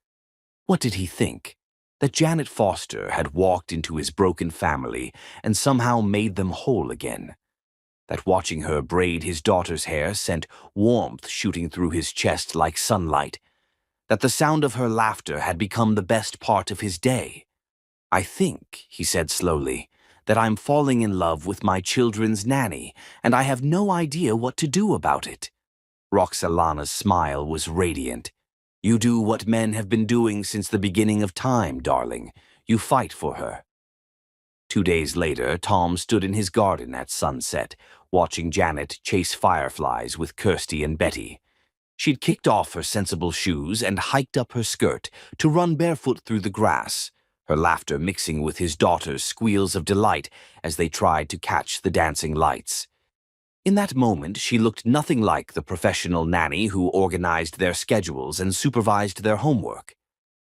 What did he think? That Janet Foster had walked into his broken family and somehow made them whole again? That watching her braid his daughter's hair sent warmth shooting through his chest like sunlight? That the sound of her laughter had become the best part of his day? "I think," he said slowly, "that I'm falling in love with my children's nanny, and I have no idea what to do about it." Roxalana's smile was radiant. "You do what men have been doing since the beginning of time, darling. You fight for her." 2 days later, Tom stood in his garden at sunset, watching Janet chase fireflies with Kirsty and Betty. She'd kicked off her sensible shoes and hiked up her skirt to run barefoot through the grass, her laughter mixing with his daughter's squeals of delight as they tried to catch the dancing lights. In that moment, she looked nothing like the professional nanny who organized their schedules and supervised their homework.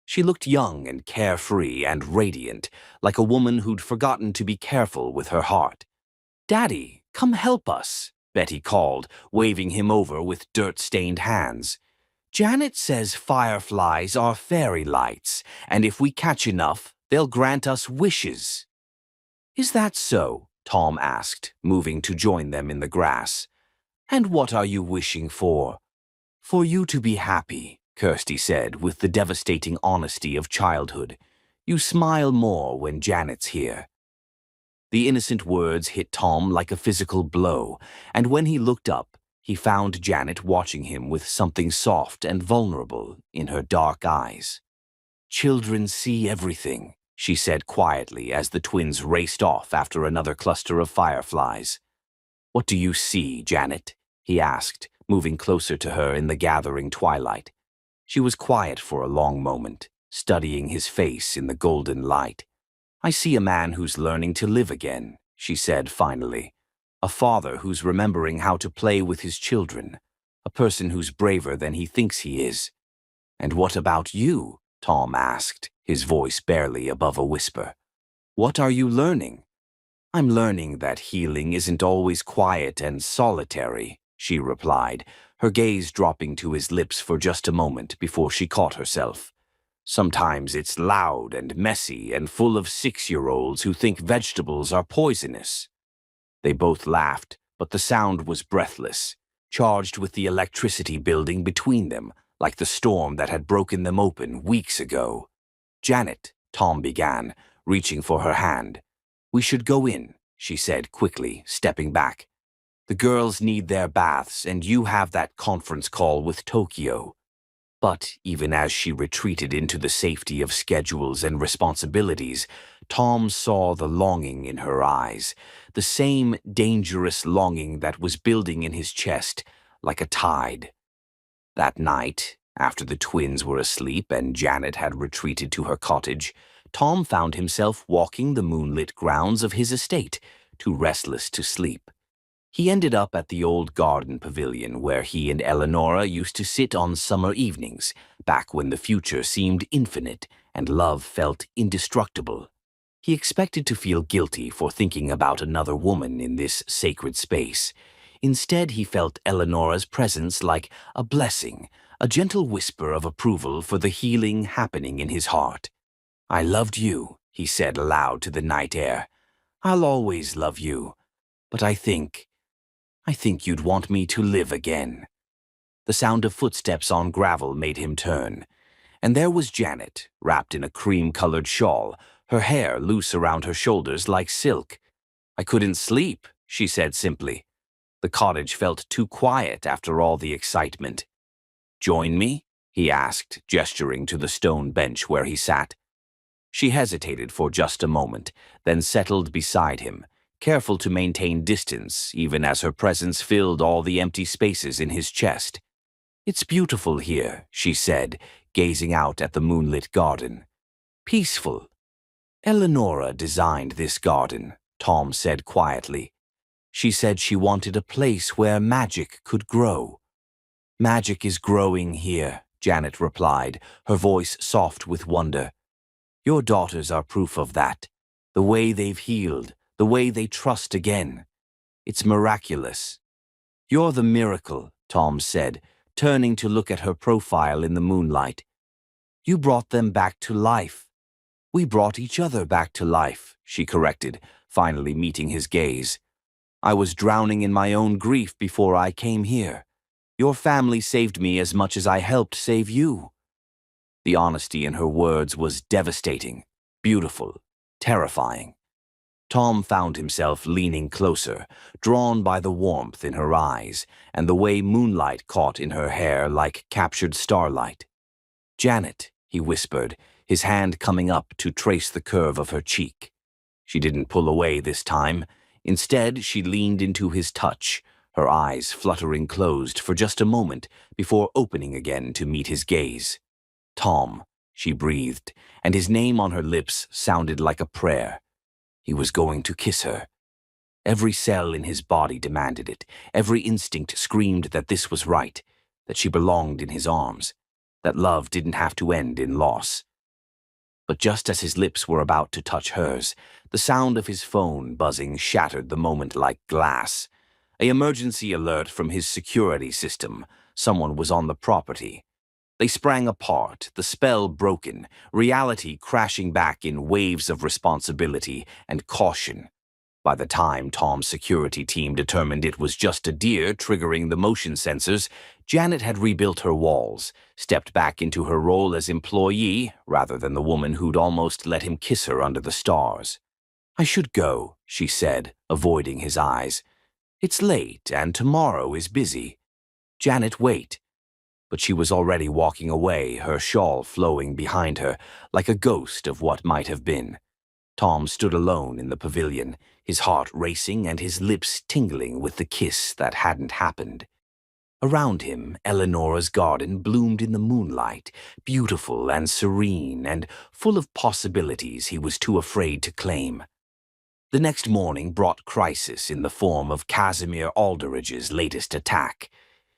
She looked young and carefree and radiant, like a woman who'd forgotten to be careful with her heart. "Daddy, come help us," Betty called, waving him over with dirt-stained hands. "Janet says fireflies are fairy lights, and if we catch enough, they'll grant us wishes." "Is that so?" Tom asked, moving to join them in the grass. "And what are you wishing for?" "For you to be happy," Kirsty said with the devastating honesty of childhood. "You smile more when Janet's here." The innocent words hit Tom like a physical blow, and when he looked up, he found Janet watching him with something soft and vulnerable in her dark eyes. "Children see everything," she said quietly as the twins raced off after another cluster of fireflies. "What do you see, Janet?" he asked, moving closer to her in the gathering twilight. She was quiet for a long moment, studying his face in the golden light. "I see a man who's learning to live again," she said finally. "A father who's remembering how to play with his children. A person who's braver than he thinks he is." "And what about you?" Tom asked, his voice barely above a whisper. "What are you learning?" "I'm learning that healing isn't always quiet and solitary," she replied, her gaze dropping to his lips for just a moment before she caught herself. "Sometimes it's loud and messy and full of 6-year-olds who think vegetables are poisonous." They both laughed, but the sound was breathless, charged with the electricity building between them, like the storm that had broken them open weeks ago. "Janet," Tom began, reaching for her hand. "We should go in," she said quickly, stepping back. "The girls need their baths, and you have that conference call with Tokyo." But even as she retreated into the safety of schedules and responsibilities, Tom saw the longing in her eyes, the same dangerous longing that was building in his chest like a tide. That night, after the twins were asleep and Janet had retreated to her cottage, Tom found himself walking the moonlit grounds of his estate, too restless to sleep. He ended up at the old garden pavilion where he and Eleonora used to sit on summer evenings, back when the future seemed infinite and love felt indestructible. He expected to feel guilty for thinking about another woman in this sacred space. Instead, he felt Eleonora's presence like a blessing, a gentle whisper of approval for the healing happening in his heart. "I loved you," he said aloud to the night air. "I'll always love you, but I think you'd want me to live again." The sound of footsteps on gravel made him turn. And there was Janet, wrapped in a cream-colored shawl, her hair loose around her shoulders like silk. "I couldn't sleep," she said simply. The cottage felt too quiet after all the excitement. "Join me?" he asked, gesturing to the stone bench where he sat. She hesitated for just a moment, then settled beside him, careful to maintain distance even as her presence filled all the empty spaces in his chest. "It's beautiful here," she said, gazing out at the moonlit garden. "Peaceful." "Eleonora designed this garden," Tom said quietly. "She said she wanted a place where magic could grow." "Magic is growing here," Janet replied, her voice soft with wonder. "Your daughters are proof of that. The way they've healed, the way they trust again. It's miraculous." "You're the miracle," Tom said, turning to look at her profile in the moonlight. "You brought them back to life." "We brought each other back to life," she corrected, finally meeting his gaze. "I was drowning in my own grief before I came here. Your family saved me as much as I helped save you." The honesty in her words was devastating, beautiful, terrifying. Tom found himself leaning closer, drawn by the warmth in her eyes and the way moonlight caught in her hair like captured starlight. "Janet," he whispered, his hand coming up to trace the curve of her cheek. She didn't pull away this time. Instead, she leaned into his touch, her eyes fluttering closed for just a moment before opening again to meet his gaze. "Tom," she breathed, and his name on her lips sounded like a prayer. He was going to kiss her. Every cell in his body demanded it. Every instinct screamed that this was right, that she belonged in his arms, that love didn't have to end in loss. But just as his lips were about to touch hers, the sound of his phone buzzing shattered the moment like glass. An emergency alert from his security system. Someone was on the property. They sprang apart, the spell broken, reality crashing back in waves of responsibility and caution. By the time Tom's security team determined it was just a deer triggering the motion sensors, Janet had rebuilt her walls, stepped back into her role as employee rather than the woman who'd almost let him kiss her under the stars. "I should go," she said, avoiding his eyes. "It's late and tomorrow is busy." "Janet, wait." But she was already walking away, her shawl flowing behind her, like a ghost of what might have been. Tom stood alone in the pavilion, his heart racing and his lips tingling with the kiss that hadn't happened. Around him, Eleonora's garden bloomed in the moonlight, beautiful and serene and full of possibilities he was too afraid to claim. The next morning brought crisis in the form of Casimir Aldridge's latest attack.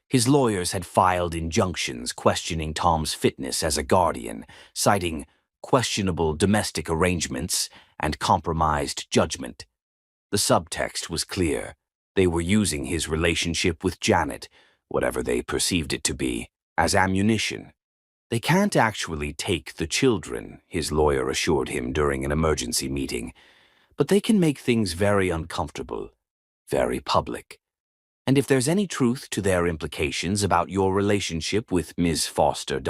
His lawyers had filed injunctions questioning Tom's fitness as a guardian, citing questionable domestic arrangements and compromised judgment. The subtext was clear. They were using his relationship with Janet, whatever they perceived it to be, as ammunition. "They can't actually take the children," his lawyer assured him during an emergency meeting, "but they can make things very uncomfortable, very public. And if there's any truth to their implications about your relationship with Ms. Foster...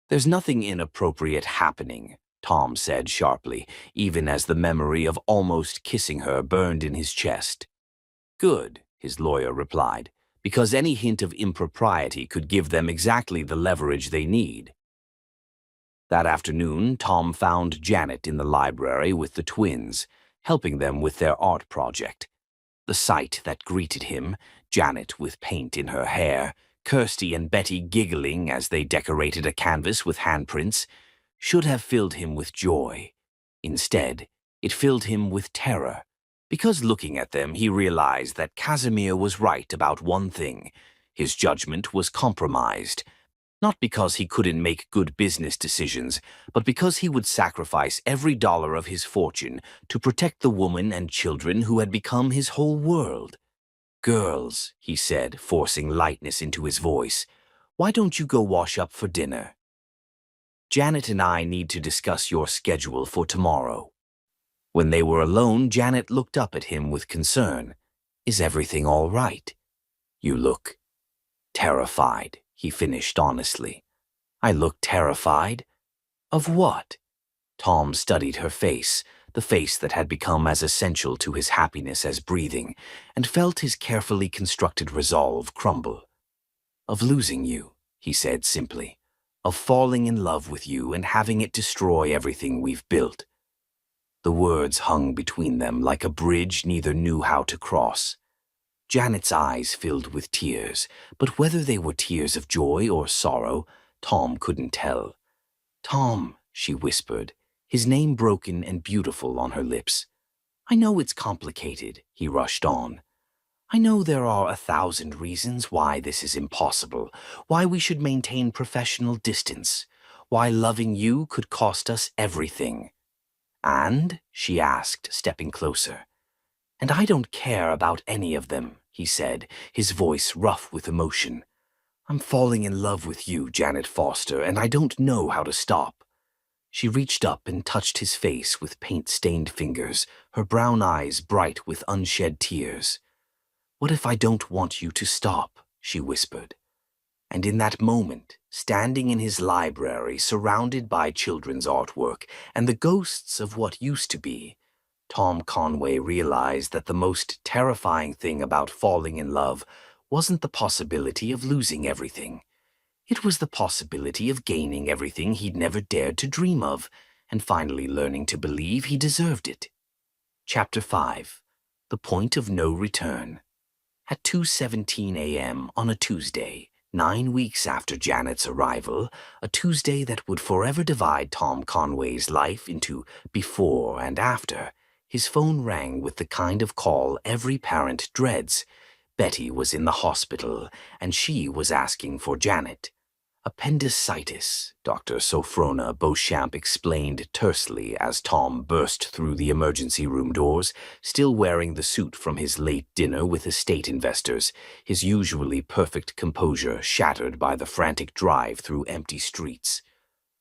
There's nothing inappropriate happening," Tom said sharply, even as the memory of almost kissing her burned in his chest. "Good," his lawyer replied, "because any hint of impropriety could give them exactly the leverage they need." That afternoon, Tom found Janet in the library with the twins, helping them with their art project. The sight that greeted him, Janet with paint in her hair, Kirsty and Betty giggling as they decorated a canvas with handprints, should have filled him with joy. Instead, it filled him with terror, because looking at them he realized that Casimir was right about one thing. His judgment was compromised. Not because he couldn't make good business decisions, but because he would sacrifice every dollar of his fortune to protect the woman and children who had become his whole world. "Girls," he said, forcing lightness into his voice, "why don't you go wash up for dinner? Janet and I need to discuss your schedule for tomorrow." When they were alone, Janet looked up at him with concern. "Is everything all right? You look terrified," he finished honestly. "I look terrified? Of what?" Tom studied her face, the face that had become as essential to his happiness as breathing, and felt his carefully constructed resolve crumble. "Of losing you," he said simply. "Of falling in love with you and having it destroy everything we've built." The words hung between them like a bridge neither knew how to cross. Janet's eyes filled with tears, but whether they were tears of joy or sorrow, Tom couldn't tell. "Tom," she whispered, his name broken and beautiful on her lips. "I know it's complicated," he rushed on. "I know there are 1,000 reasons why this is impossible, why we should maintain professional distance, why loving you could cost us everything." "And?" she asked, stepping closer. "And I don't care about any of them," he said, his voice rough with emotion. "I'm falling in love with you, Janet Foster, and I don't know how to stop." She reached up and touched his face with paint-stained fingers, her brown eyes bright with unshed tears. "What if I don't want you to stop?" she whispered. And in that moment, standing in his library surrounded by children's artwork and the ghosts of what used to be, Tom Conway realized that the most terrifying thing about falling in love wasn't the possibility of losing everything. It was the possibility of gaining everything he'd never dared to dream of, and finally learning to believe he deserved it. Chapter 5. The Point of No Return. At 2:17 a.m. on a Tuesday, 9 weeks after Janet's arrival, a Tuesday that would forever divide Tom Conway's life into before and after, his phone rang with the kind of call every parent dreads. Betty was in the hospital, and she was asking for Janet. "Appendicitis," Dr. Sophrona Beauchamp explained tersely as Tom burst through the emergency room doors, still wearing the suit from his late dinner with estate investors, his usually perfect composure shattered by the frantic drive through empty streets.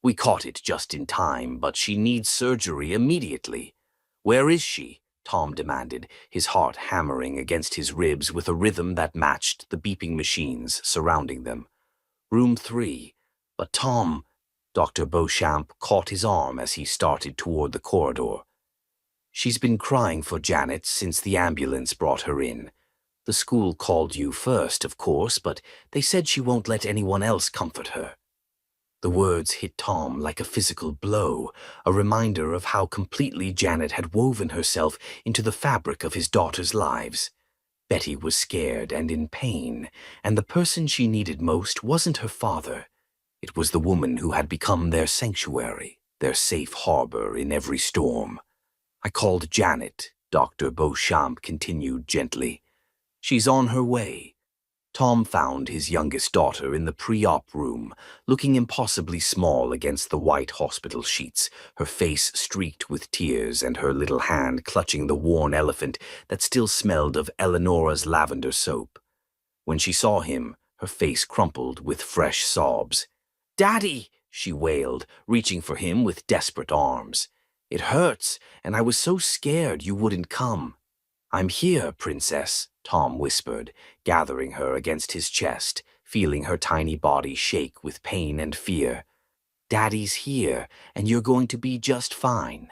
"We caught it just in time, but she needs surgery immediately." "Where is she?" Tom demanded, his heart hammering against his ribs with a rhythm that matched the beeping machines surrounding them. "Room 3. But Tom," Dr. Beauchamp caught his arm as he started toward the corridor. "She's been crying for Janet since the ambulance brought her in. The school called you first, of course, but they said she won't let anyone else comfort her." The words hit Tom like a physical blow, a reminder of how completely Janet had woven herself into the fabric of his daughters' lives. Betty was scared and in pain, and the person she needed most wasn't her father. It was the woman who had become their sanctuary, their safe harbor in every storm. "I called Janet," Dr. Beauchamp continued gently. "She's on her way." Tom found his youngest daughter in the pre-op room, looking impossibly small against the white hospital sheets, her face streaked with tears and her little hand clutching the worn elephant that still smelled of Eleonora's lavender soap. When she saw him, her face crumpled with fresh sobs. "Daddy!" she wailed, reaching for him with desperate arms. "It hurts, and I was so scared you wouldn't come." "I'm here, Princess," Tom whispered, gathering her against his chest, feeling her tiny body shake with pain and fear. "Daddy's here, and you're going to be just fine."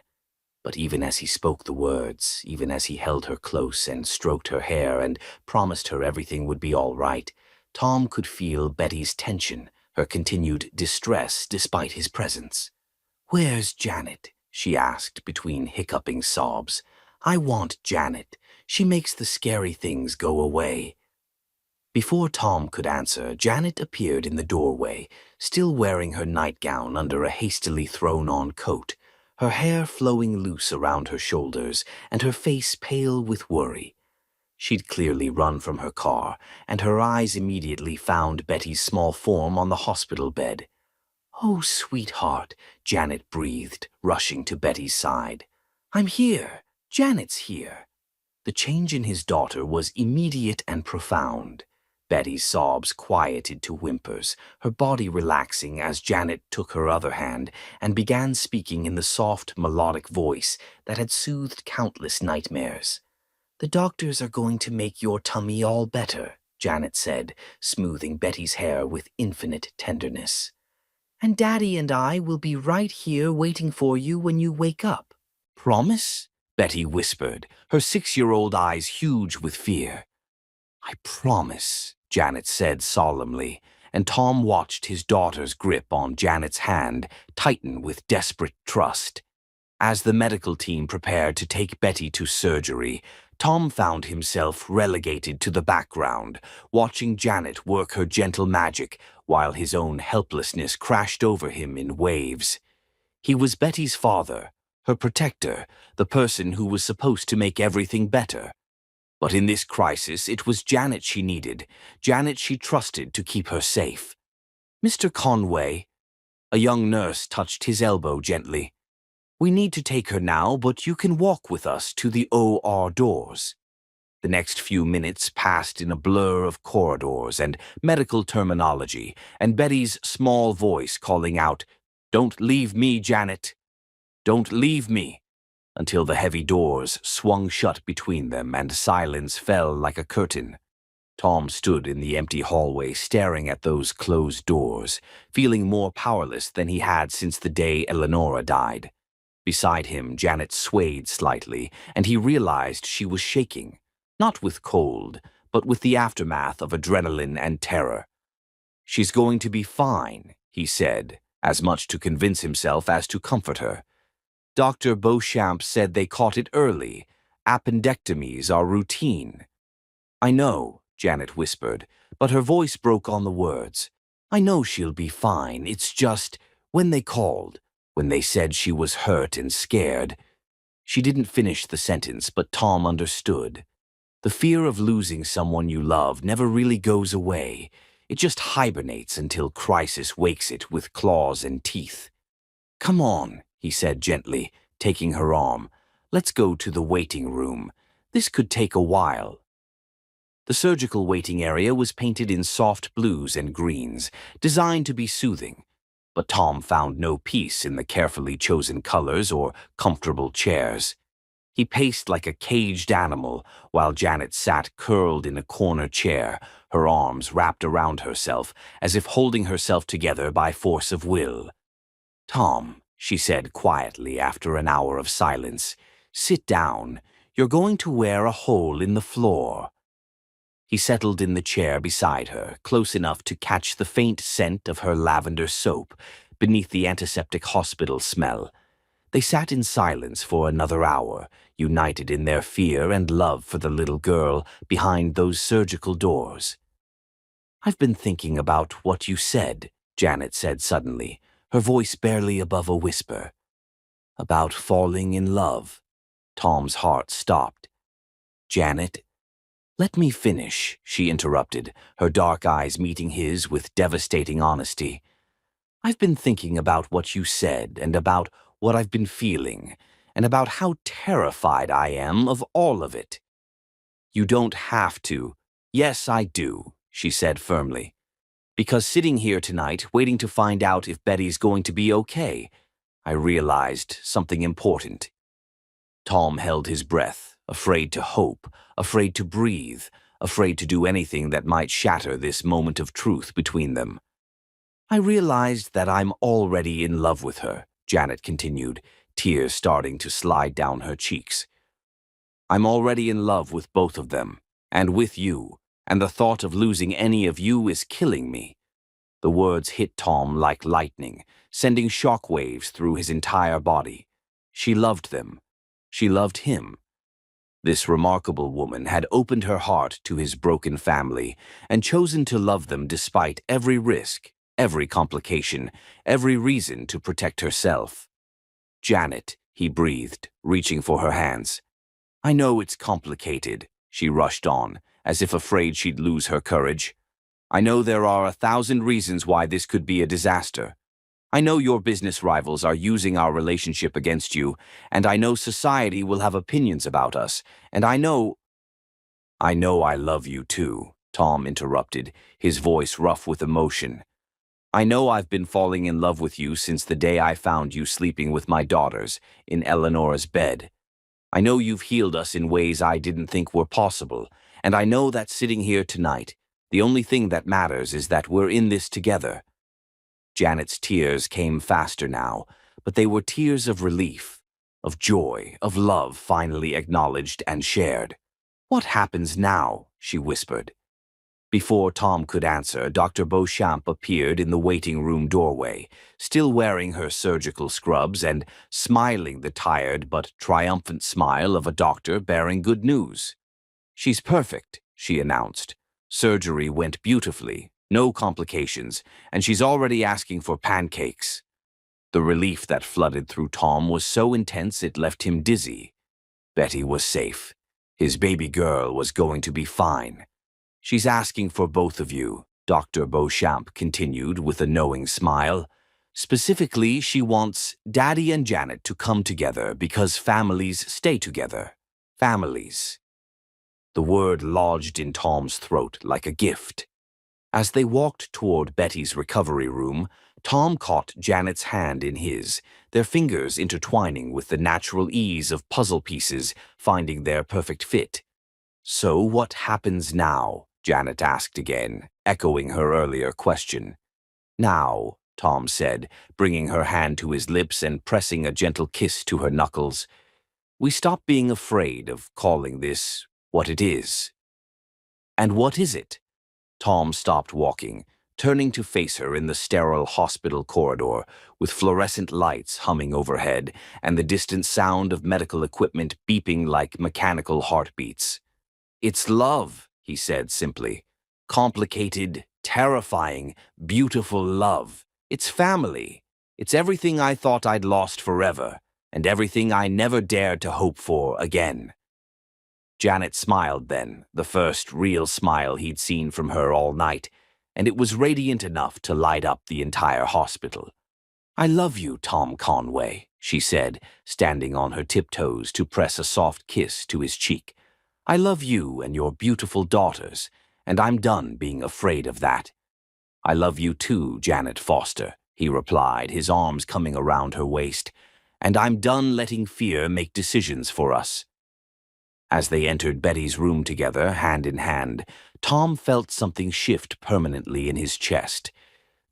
But even as he spoke the words, even as he held her close and stroked her hair and promised her everything would be all right, Tom could feel Betty's tension, her continued distress despite his presence. "Where's Janet?" she asked between hiccuping sobs. "I want Janet. She makes the scary things go away." Before Tom could answer, Janet appeared in the doorway, still wearing her nightgown under a hastily thrown-on coat, her hair flowing loose around her shoulders and her face pale with worry. She'd clearly run from her car, and her eyes immediately found Betty's small form on the hospital bed. "Oh, sweetheart," Janet breathed, rushing to Betty's side. "I'm here. Janet's here." The change in his daughter was immediate and profound. Betty's sobs quieted to whimpers, her body relaxing as Janet took her other hand and began speaking in the soft, melodic voice that had soothed countless nightmares. "The doctors are going to make your tummy all better," Janet said, smoothing Betty's hair with infinite tenderness. "And Daddy and I will be right here waiting for you when you wake up." "Promise?" Betty whispered, her 6-year-old eyes huge with fear. "I promise," Janet said solemnly, and Tom watched his daughter's grip on Janet's hand tighten with desperate trust. As the medical team prepared to take Betty to surgery, Tom found himself relegated to the background, watching Janet work her gentle magic while his own helplessness crashed over him in waves. He was Betty's father, her protector, the person who was supposed to make everything better. But in this crisis, it was Janet she needed, Janet she trusted to keep her safe. "Mr. Conway," a young nurse touched his elbow gently. "We need to take her now, but you can walk with us to the OR doors." The next few minutes passed in a blur of corridors and medical terminology, and Betty's small voice calling out, "Don't leave me, Janet. Don't leave me," until the heavy doors swung shut between them and silence fell like a curtain. Tom stood in the empty hallway staring at those closed doors, feeling more powerless than he had since the day Eleonora died. Beside him, Janet swayed slightly, and he realized she was shaking, not with cold, but with the aftermath of adrenaline and terror. "She's going to be fine," he said, as much to convince himself as to comfort her. "Dr. Beauchamp said they caught it early. Appendectomies are routine." "I know," Janet whispered, but her voice broke on the words. "I know she'll be fine. It's just, when they called, when they said she was hurt and scared." She didn't finish the sentence, but Tom understood. The fear of losing someone you love never really goes away. It just hibernates until crisis wakes it with claws and teeth. "Come on," he said gently, taking her arm. "Let's go to the waiting room. This could take a while." The surgical waiting area was painted in soft blues and greens, designed to be soothing. But Tom found no peace in the carefully chosen colors or comfortable chairs. He paced like a caged animal while Janet sat curled in a corner chair, her arms wrapped around herself as if holding herself together by force of will. "Tom," she said quietly after an hour of silence, "sit down. You're going to wear a hole in the floor." He settled in the chair beside her, close enough to catch the faint scent of her lavender soap beneath the antiseptic hospital smell. They sat in silence for another hour, united in their fear and love for the little girl behind those surgical doors. "I've been thinking about what you said," Janet said suddenly, her voice barely above a whisper. "About falling in love." Tom's heart stopped. "Janet—" "Let me finish," she interrupted, her dark eyes meeting his with devastating honesty. "I've been thinking about what you said and about what I've been feeling, and about how terrified I am of all of it." "You don't have to." "Yes, I do," she said firmly. "Because sitting here tonight, waiting to find out if Betty's going to be okay, I realized something important." Tom held his breath, afraid to hope, afraid to breathe, afraid to do anything that might shatter this moment of truth between them. "I realized that I'm already in love with her," Janet continued, tears starting to slide down her cheeks. "I'm already in love with both of them, and with you, and the thought of losing any of you is killing me." The words hit Tom like lightning, sending shockwaves through his entire body. She loved them. She loved him. This remarkable woman had opened her heart to his broken family and chosen to love them despite every risk, every complication, every reason to protect herself. "Janet," he breathed, reaching for her hands. "I know it's complicated," she rushed on, as if afraid she'd lose her courage. "I know there are 1,000 reasons why this could be a disaster. I know your business rivals are using our relationship against you, and I know society will have opinions about us, and I know—" "I know I love you too," Tom interrupted, his voice rough with emotion. "I know I've been falling in love with you since the day I found you sleeping with my daughters in Eleanor's bed. I know you've healed us in ways I didn't think were possible, and I know that sitting here tonight, the only thing that matters is that we're in this together." Janet's tears came faster now, but they were tears of relief, of joy, of love finally acknowledged and shared. "What happens now?" she whispered. Before Tom could answer, Dr. Beauchamp appeared in the waiting room doorway, still wearing her surgical scrubs and smiling the tired but triumphant smile of a doctor bearing good news. "She's perfect," she announced. "Surgery went beautifully, no complications, and she's already asking for pancakes." The relief that flooded through Tom was so intense it left him dizzy. Betty was safe. His baby girl was going to be fine. "She's asking for both of you," Dr. Beauchamp continued with a knowing smile. "Specifically, she wants Daddy and Janet to come together because families stay together. Families." The word lodged in Tom's throat like a gift. As they walked toward Betty's recovery room, Tom caught Janet's hand in his, their fingers intertwining with the natural ease of puzzle pieces finding their perfect fit. "So what happens now?" Janet asked again, echoing her earlier question. "Now," Tom said, bringing her hand to his lips and pressing a gentle kiss to her knuckles, "we stop being afraid of calling this what it is." "And what is it?" Tom stopped walking, turning to face her in the sterile hospital corridor, with fluorescent lights humming overhead and the distant sound of medical equipment beeping like mechanical heartbeats. "It's love," he said simply. "Complicated, terrifying, beautiful love. It's family. It's everything I thought I'd lost forever, and everything I never dared to hope for again." Janet smiled then, the first real smile he'd seen from her all night, and it was radiant enough to light up the entire hospital. "I love you, Tom Conway," she said, standing on her tiptoes to press a soft kiss to his cheek. "I love you and your beautiful daughters, and I'm done being afraid of that." "I love you too, Janet Foster," he replied, his arms coming around her waist, "and I'm done letting fear make decisions for us." As they entered Betty's room together, hand in hand, Tom felt something shift permanently in his chest.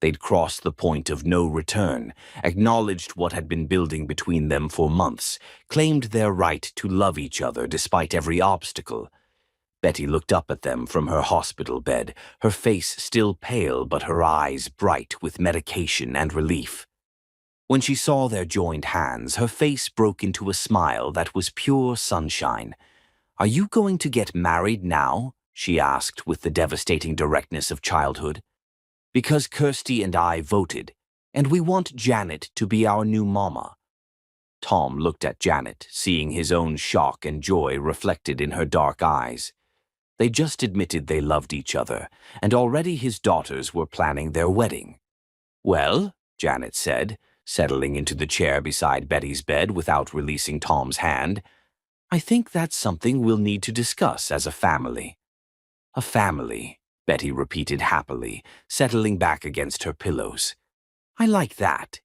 They'd crossed the point of no return, acknowledged what had been building between them for months, claimed their right to love each other despite every obstacle. Betty looked up at them from her hospital bed, her face still pale but her eyes bright with medication and relief. When she saw their joined hands, her face broke into a smile that was pure sunshine. "Are you going to get married now?" she asked with the devastating directness of childhood. "Because Kirsty and I voted, and we want Janet to be our new mama." Tom looked at Janet, seeing his own shock and joy reflected in her dark eyes. They just admitted they loved each other, and already his daughters were planning their wedding. "Well," Janet said, settling into the chair beside Betty's bed without releasing Tom's hand, "I think that's something we'll need to discuss as a family." "A family," Betty repeated happily, settling back against her pillows. "I like that."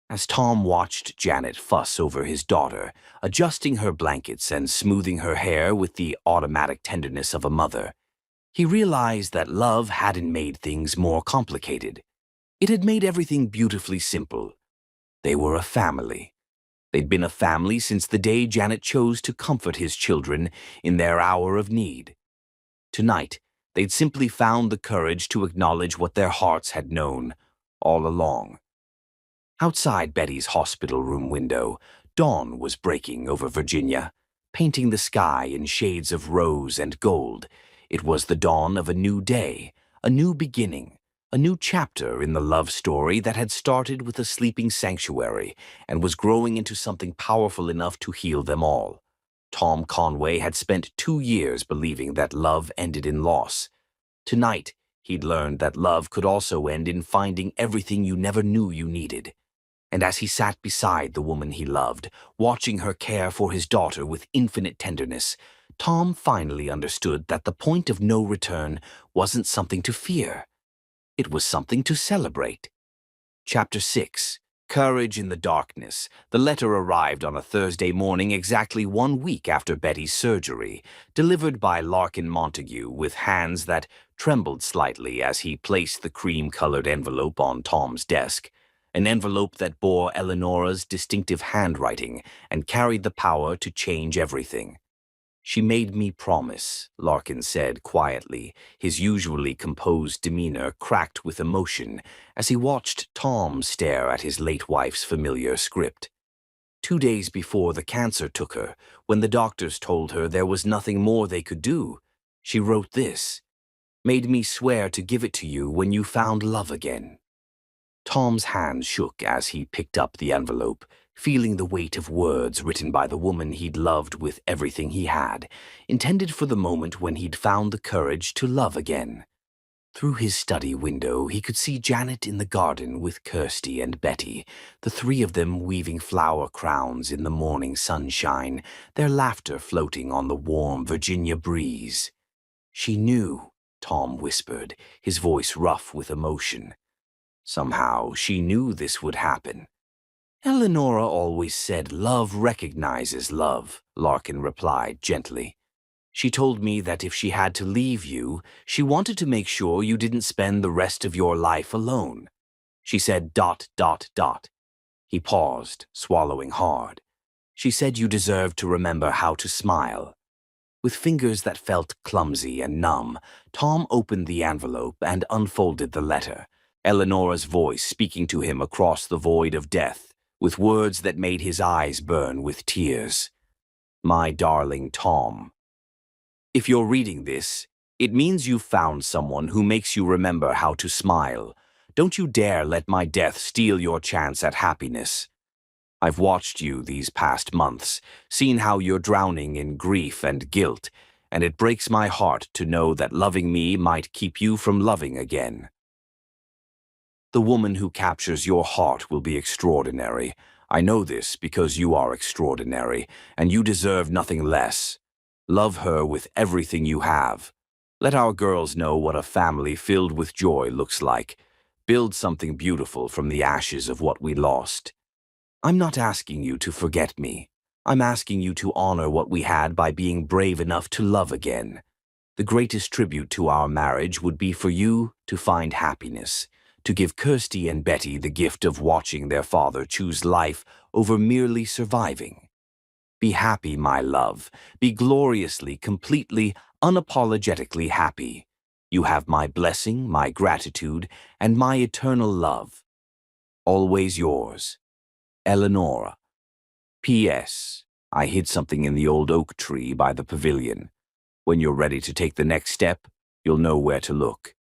As Tom watched Janet fuss over his daughter, adjusting her blankets and smoothing her hair with the automatic tenderness of a mother, he realized that love hadn't made things more complicated. It had made everything beautifully simple. They were a family. They'd been a family since the day Janet chose to comfort his children in their hour of need. Tonight, they'd simply found the courage to acknowledge what their hearts had known all along. Outside Betty's hospital room window, dawn was breaking over Virginia, painting the sky in shades of rose and gold. It was the dawn of a new day, a new beginning, a new chapter in the love story that had started with a sleeping sanctuary and was growing into something powerful enough to heal them all. Tom Conway had spent 2 years believing that love ended in loss. Tonight, he'd learned that love could also end in finding everything you never knew you needed. And as he sat beside the woman he loved, watching her care for his daughter with infinite tenderness, Tom finally understood that the point of no return wasn't something to fear. It was something to celebrate. Chapter 6. Courage in the Darkness. The letter arrived on a Thursday morning exactly 1 week after Betty's surgery, delivered by Larkin Montague with hands that trembled slightly as he placed the cream-colored envelope on Tom's desk, an envelope that bore Eleonora's distinctive handwriting and carried the power to change everything. "She made me promise," Larkin said quietly, his usually composed demeanor cracked with emotion as he watched Tom stare at his late wife's familiar script. 2 days before the cancer took her, when the doctors told her there was nothing more they could do, she wrote this: "Made me swear to give it to you when you found love again." Tom's hand shook as he picked up the envelope, feeling the weight of words written by the woman he'd loved with everything he had, intended for the moment when he'd found the courage to love again. Through his study window, he could see Janet in the garden with Kirsty and Betty, the three of them weaving flower crowns in the morning sunshine, their laughter floating on the warm Virginia breeze. "She knew," Tom whispered, his voice rough with emotion. Somehow, she knew this would happen. "Eleonora always said love recognizes love," Larkin replied gently. "She told me that if she had to leave you, she wanted to make sure you didn't spend the rest of your life alone. She said ... He paused, swallowing hard. "She said you deserved to remember how to smile." With fingers that felt clumsy and numb, Tom opened the envelope and unfolded the letter, Eleonora's voice speaking to him across the void of death, with words that made his eyes burn with tears. "My darling Tom, if you're reading this, it means you've found someone who makes you remember how to smile. Don't you dare let my death steal your chance at happiness. I've watched you these past months, seen how you're drowning in grief and guilt, and it breaks my heart to know that loving me might keep you from loving again. The woman who captures your heart will be extraordinary. I know this because you are extraordinary, and you deserve nothing less. Love her with everything you have. Let our girls know what a family filled with joy looks like. Build something beautiful from the ashes of what we lost. I'm not asking you to forget me. I'm asking you to honor what we had by being brave enough to love again. The greatest tribute to our marriage would be for you to find happiness, to give Kirsty and Betty the gift of watching their father choose life over merely surviving. Be happy, my love. Be gloriously, completely, unapologetically happy. You have my blessing, my gratitude, and my eternal love. Always yours, Eleonora. P.S. I hid something in the old oak tree by the pavilion. When you're ready to take the next step, you'll know where to look."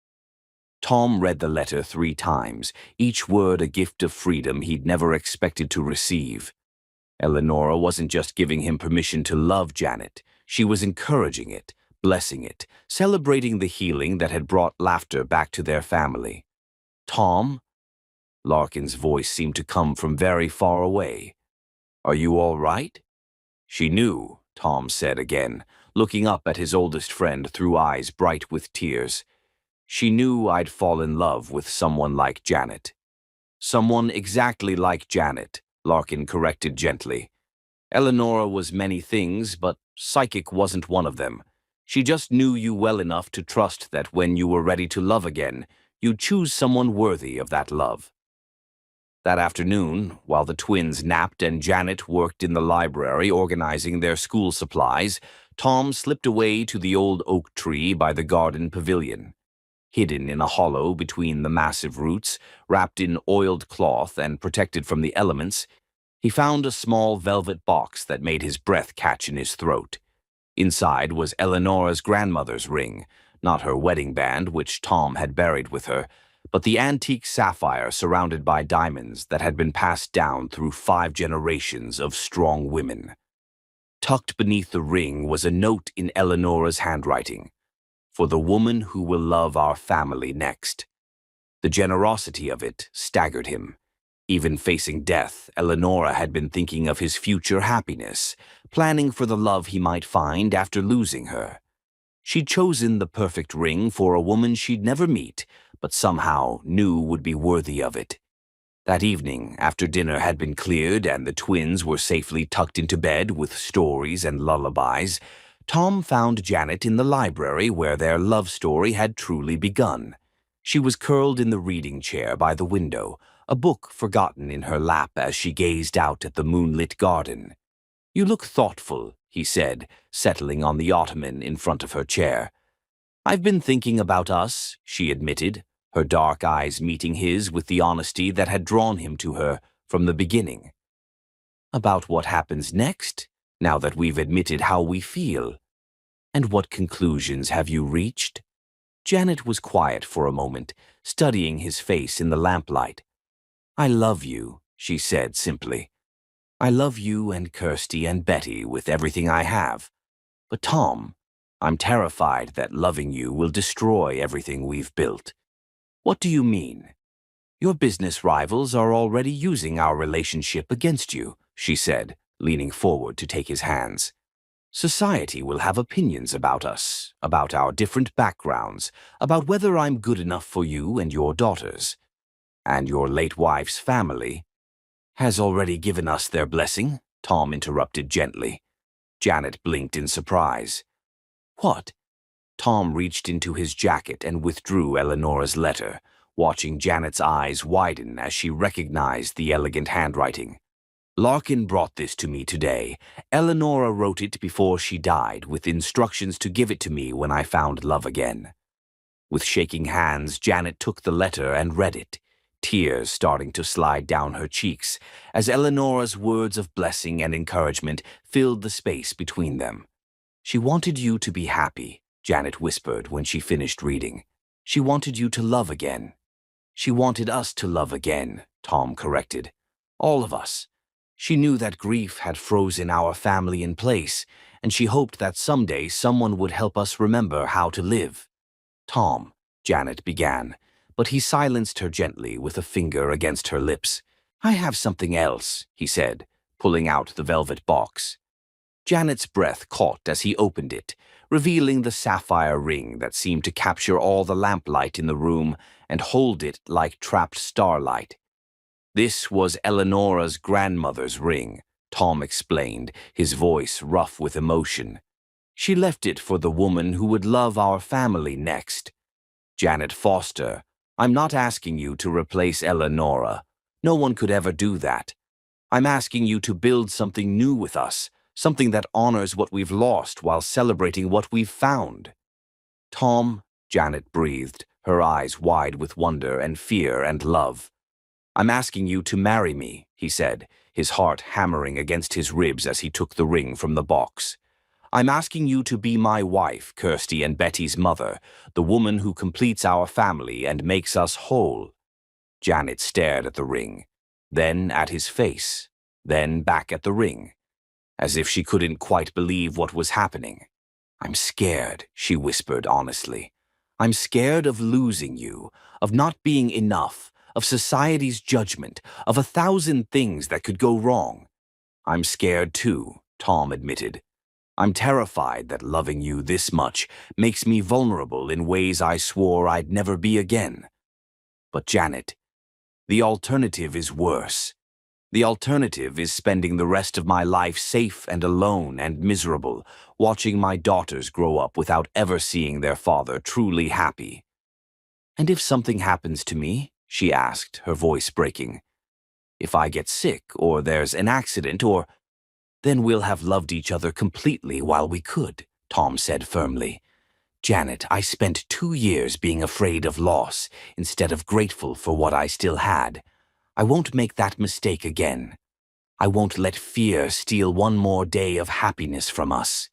Tom read the letter 3 times, each word a gift of freedom he'd never expected to receive. Eleonora wasn't just giving him permission to love Janet. She was encouraging it, blessing it, celebrating the healing that had brought laughter back to their family. "Tom?" Larkin's voice seemed to come from very far away. "Are you all right?" "She knew," Tom said again, looking up at his oldest friend through eyes bright with tears. "She knew I'd fall in love with someone like Janet." "Someone exactly like Janet," Larkin corrected gently. "Eleonora was many things, but psychic wasn't one of them. She just knew you well enough to trust that when you were ready to love again, you'd choose someone worthy of that love." That afternoon, while the twins napped and Janet worked in the library organizing their school supplies, Tom slipped away to the old oak tree by the garden pavilion. Hidden in a hollow between the massive roots, wrapped in oiled cloth and protected from the elements, he found a small velvet box that made his breath catch in his throat. Inside was Eleonora's grandmother's ring, not her wedding band, which Tom had buried with her, but the antique sapphire surrounded by diamonds that had been passed down through 5 generations of strong women. Tucked beneath the ring was a note in Eleanora's handwriting. For the woman who will love our family next. The generosity of it staggered him. Even facing death, Eleanora had been thinking of his future happiness, planning for the love he might find after losing her. She'd chosen the perfect ring for a woman she'd never meet, but somehow knew would be worthy of it. That evening, after dinner had been cleared and the twins were safely tucked into bed with stories and lullabies, Tom found Janet in the library where their love story had truly begun. She was curled in the reading chair by the window, a book forgotten in her lap as she gazed out at the moonlit garden. "You look thoughtful," he said, settling on the ottoman in front of her chair. "I've been thinking about us," she admitted, her dark eyes meeting his with the honesty that had drawn him to her from the beginning. "About what happens next, now that we've admitted how we feel. And what conclusions have you reached?" Janet was quiet for a moment, studying his face in the lamplight. "I love you," she said simply. "I love you and Kirsty and Betty with everything I have. But Tom, I'm terrified that loving you will destroy everything we've built." "What do you mean?" "Your business rivals are already using our relationship against you," she said, leaning forward to take his hands. "Society will have opinions about us, about our different backgrounds, about whether I'm good enough for you and your daughters. And your late wife's family has already given us their blessing," Tom interrupted gently. Janet blinked in surprise. "What?" Tom reached into his jacket and withdrew Eleanora's letter, watching Janet's eyes widen as she recognized the elegant handwriting. "Larkin brought this to me today. Eleanora wrote it before she died, with instructions to give it to me when I found love again." With shaking hands, Janet took the letter and read it, tears starting to slide down her cheeks as Eleanora's words of blessing and encouragement filled the space between them. "She wanted you to be happy," Janet whispered when she finished reading. "She wanted you to love again." "She wanted us to love again," Tom corrected. "All of us. She knew that grief had frozen our family in place, and she hoped that someday someone would help us remember how to live." "Tom," Janet began, but he silenced her gently with a finger against her lips. "I have something else," he said, pulling out the velvet box. Janet's breath caught as he opened it, revealing the sapphire ring that seemed to capture all the lamplight in the room and hold it like trapped starlight. "This was Eleanora's grandmother's ring," Tom explained, his voice rough with emotion. "She left it for the woman who would love our family next." "Janet Foster, I'm not asking you to replace Eleanora. No one could ever do that. I'm asking you to build something new with us, something that honors what we've lost while celebrating what we've found." "Tom," Janet breathed, her eyes wide with wonder and fear and love. "I'm asking you to marry me," he said, his heart hammering against his ribs as he took the ring from the box. "I'm asking you to be my wife, Kirsty and Betty's mother, the woman who completes our family and makes us whole." Janet stared at the ring, then at his face, then back at the ring, as if she couldn't quite believe what was happening. "I'm scared," she whispered honestly. "I'm scared of losing you, of not being enough, of society's judgment, of 1,000 things that could go wrong." "I'm scared too," Tom admitted. "I'm terrified that loving you this much makes me vulnerable in ways I swore I'd never be again." "But Janet, the alternative is worse. The alternative is spending the rest of my life safe and alone and miserable, watching my daughters grow up without ever seeing their father truly happy." "And if something happens to me?" she asked, her voice breaking. "If I get sick, or there's an accident, or—" "Then we'll have loved each other completely while we could," Tom said firmly. "Janet, I spent 2 years being afraid of loss instead of grateful for what I still had. I won't make that mistake again. I won't let fear steal one more day of happiness from us."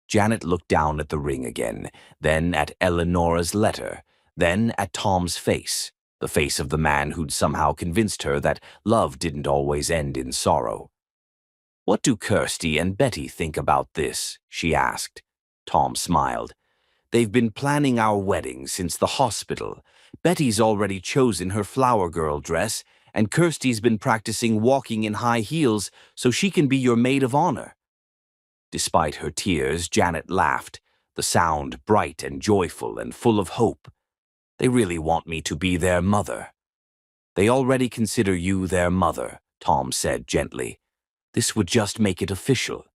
Janet looked down at the ring again, then at Eleanora's letter, then at Tom's face, the face of the man who'd somehow convinced her that love didn't always end in sorrow. "What do Kirsty and Betty think about this?" she asked. Tom smiled. "They've been planning our wedding since the hospital. Betty's already chosen her flower girl dress, and Kirsty's been practicing walking in high heels so she can be your maid of honor." Despite her tears, Janet laughed, the sound bright and joyful and full of hope. "They really want me to be their mother." "They already consider you their mother," Tom said gently. "This would just make it official."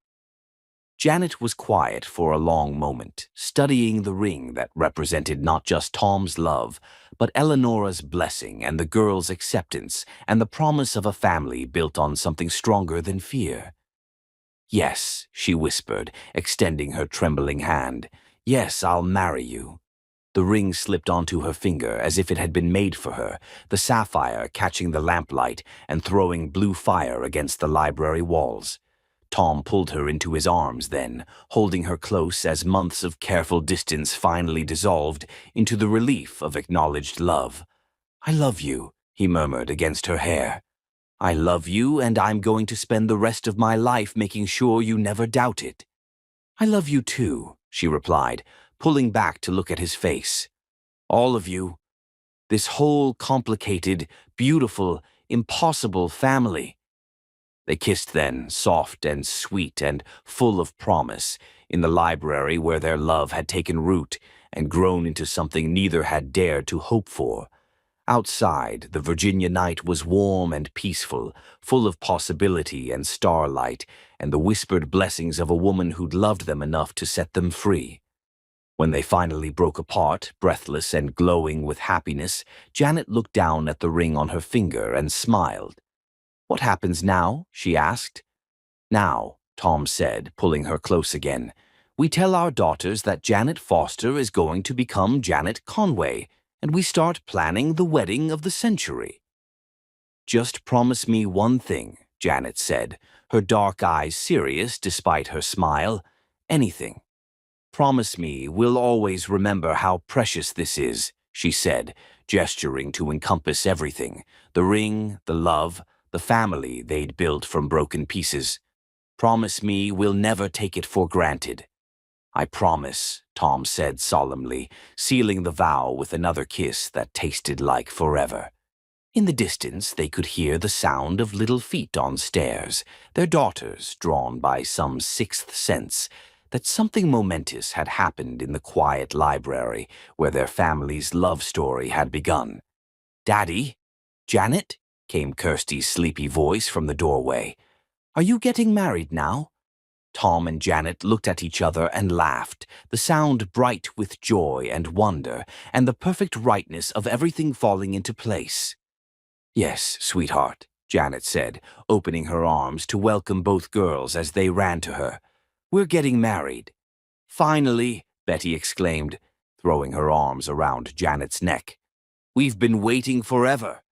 Janet was quiet for a long moment, studying the ring that represented not just Tom's love, but Eleonora's blessing and the girl's acceptance and the promise of a family built on something stronger than fear. "Yes," she whispered, extending her trembling hand. "Yes, I'll marry you." The ring slipped onto her finger as if it had been made for her, the sapphire catching the lamplight and throwing blue fire against the library walls. Tom pulled her into his arms then, holding her close as months of careful distance finally dissolved into the relief of acknowledged love. "I love you," he murmured against her hair. "I love you, and I'm going to spend the rest of my life making sure you never doubt it." "I love you too," she replied, pulling back to look at his face. "All of you. This whole complicated, beautiful, impossible family." They kissed then, soft and sweet and full of promise, in the library where their love had taken root and grown into something neither had dared to hope for. Outside, the Virginia night was warm and peaceful, full of possibility and starlight, and the whispered blessings of a woman who'd loved them enough to set them free. When they finally broke apart, breathless and glowing with happiness, Janet looked down at the ring on her finger and smiled. "What happens now?" she asked. "Now," Tom said, pulling her close again, "we tell our daughters that Janet Foster is going to become Janet Conway, and we start planning the wedding of the century." "Just promise me one thing," Janet said, her dark eyes serious despite her smile. "Anything. Promise me we'll always remember how precious this is," she said, gesturing to encompass everything, the ring, the love, the family they'd built from broken pieces. "Promise me we'll never take it for granted." "I promise," Tom said solemnly, sealing the vow with another kiss that tasted like forever. In the distance, they could hear the sound of little feet on stairs, their daughters, drawn by some sixth sense, that something momentous had happened in the quiet library where their family's love story had begun. "Daddy? Janet?" came Kirsty's sleepy voice from the doorway. "Are you getting married now?" Tom and Janet looked at each other and laughed, the sound bright with joy and wonder, and the perfect rightness of everything falling into place. "Yes, sweetheart," Janet said, opening her arms to welcome both girls as they ran to her. "We're getting married." "Finally," Betty exclaimed, throwing her arms around Janet's neck. "We've been waiting forever."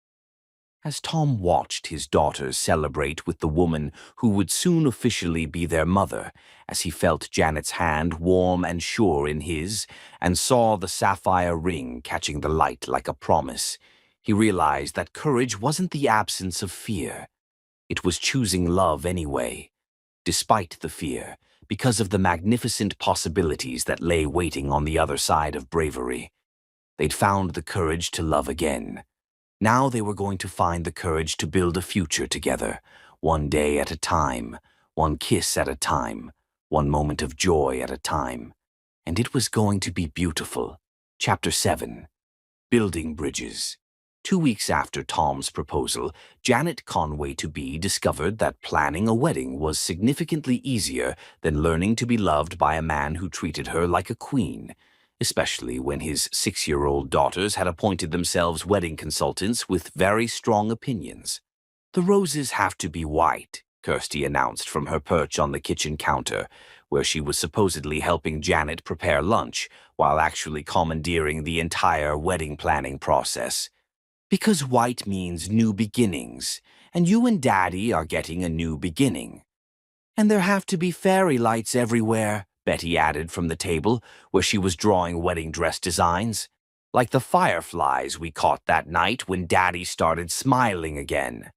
As Tom watched his daughters celebrate with the woman who would soon officially be their mother, as he felt Janet's hand warm and sure in his, and saw the sapphire ring catching the light like a promise, he realized that courage wasn't the absence of fear. It was choosing love anyway, despite the fear, because of the magnificent possibilities that lay waiting on the other side of bravery. They'd found the courage to love again. Now they were going to find the courage to build a future together, one day at a time, one kiss at a time, one moment of joy at a time. And it was going to be beautiful. Chapter 7. Building Bridges. 2 weeks after Tom's proposal, Janet Conway-to-be discovered that planning a wedding was significantly easier than learning to be loved by a man who treated her like a queen, especially when his 6-year-old daughters had appointed themselves wedding consultants with very strong opinions. "The roses have to be white," Kirsty announced from her perch on the kitchen counter, where she was supposedly helping Janet prepare lunch while actually commandeering the entire wedding planning process. "Because white means new beginnings, and you and Daddy are getting a new beginning." "And there have to be fairy lights everywhere," Betty added from the table, where she was drawing wedding dress designs. "Like the fireflies we caught that night when Daddy started smiling again."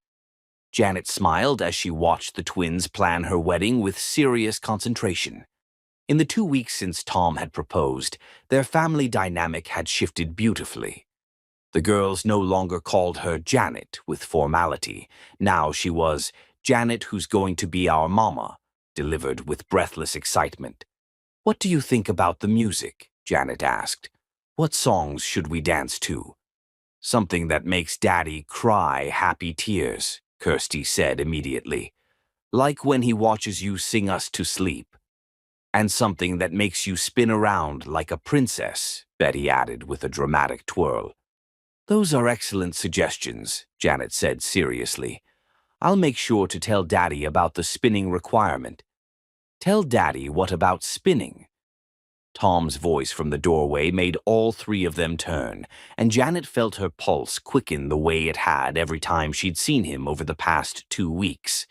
Janet smiled as she watched the twins plan her wedding with serious concentration. In the 2 weeks since Tom had proposed, their family dynamic had shifted beautifully. The girls no longer called her Janet with formality. Now she was Janet, who's going to be our mama, delivered with breathless excitement. "What do you think about the music?" Janet asked. "What songs should we dance to?" "Something that makes Daddy cry happy tears," Kirsty said immediately. "Like when he watches you sing us to sleep." "And something that makes you spin around like a princess," Betty added with a dramatic twirl. "Those are excellent suggestions," Janet said seriously. "I'll make sure to tell Daddy about the spinning requirement." "Tell Daddy what about spinning?" Tom's voice from the doorway made all three of them turn, and Janet felt her pulse quicken the way it had every time she'd seen him over the past 2 weeks.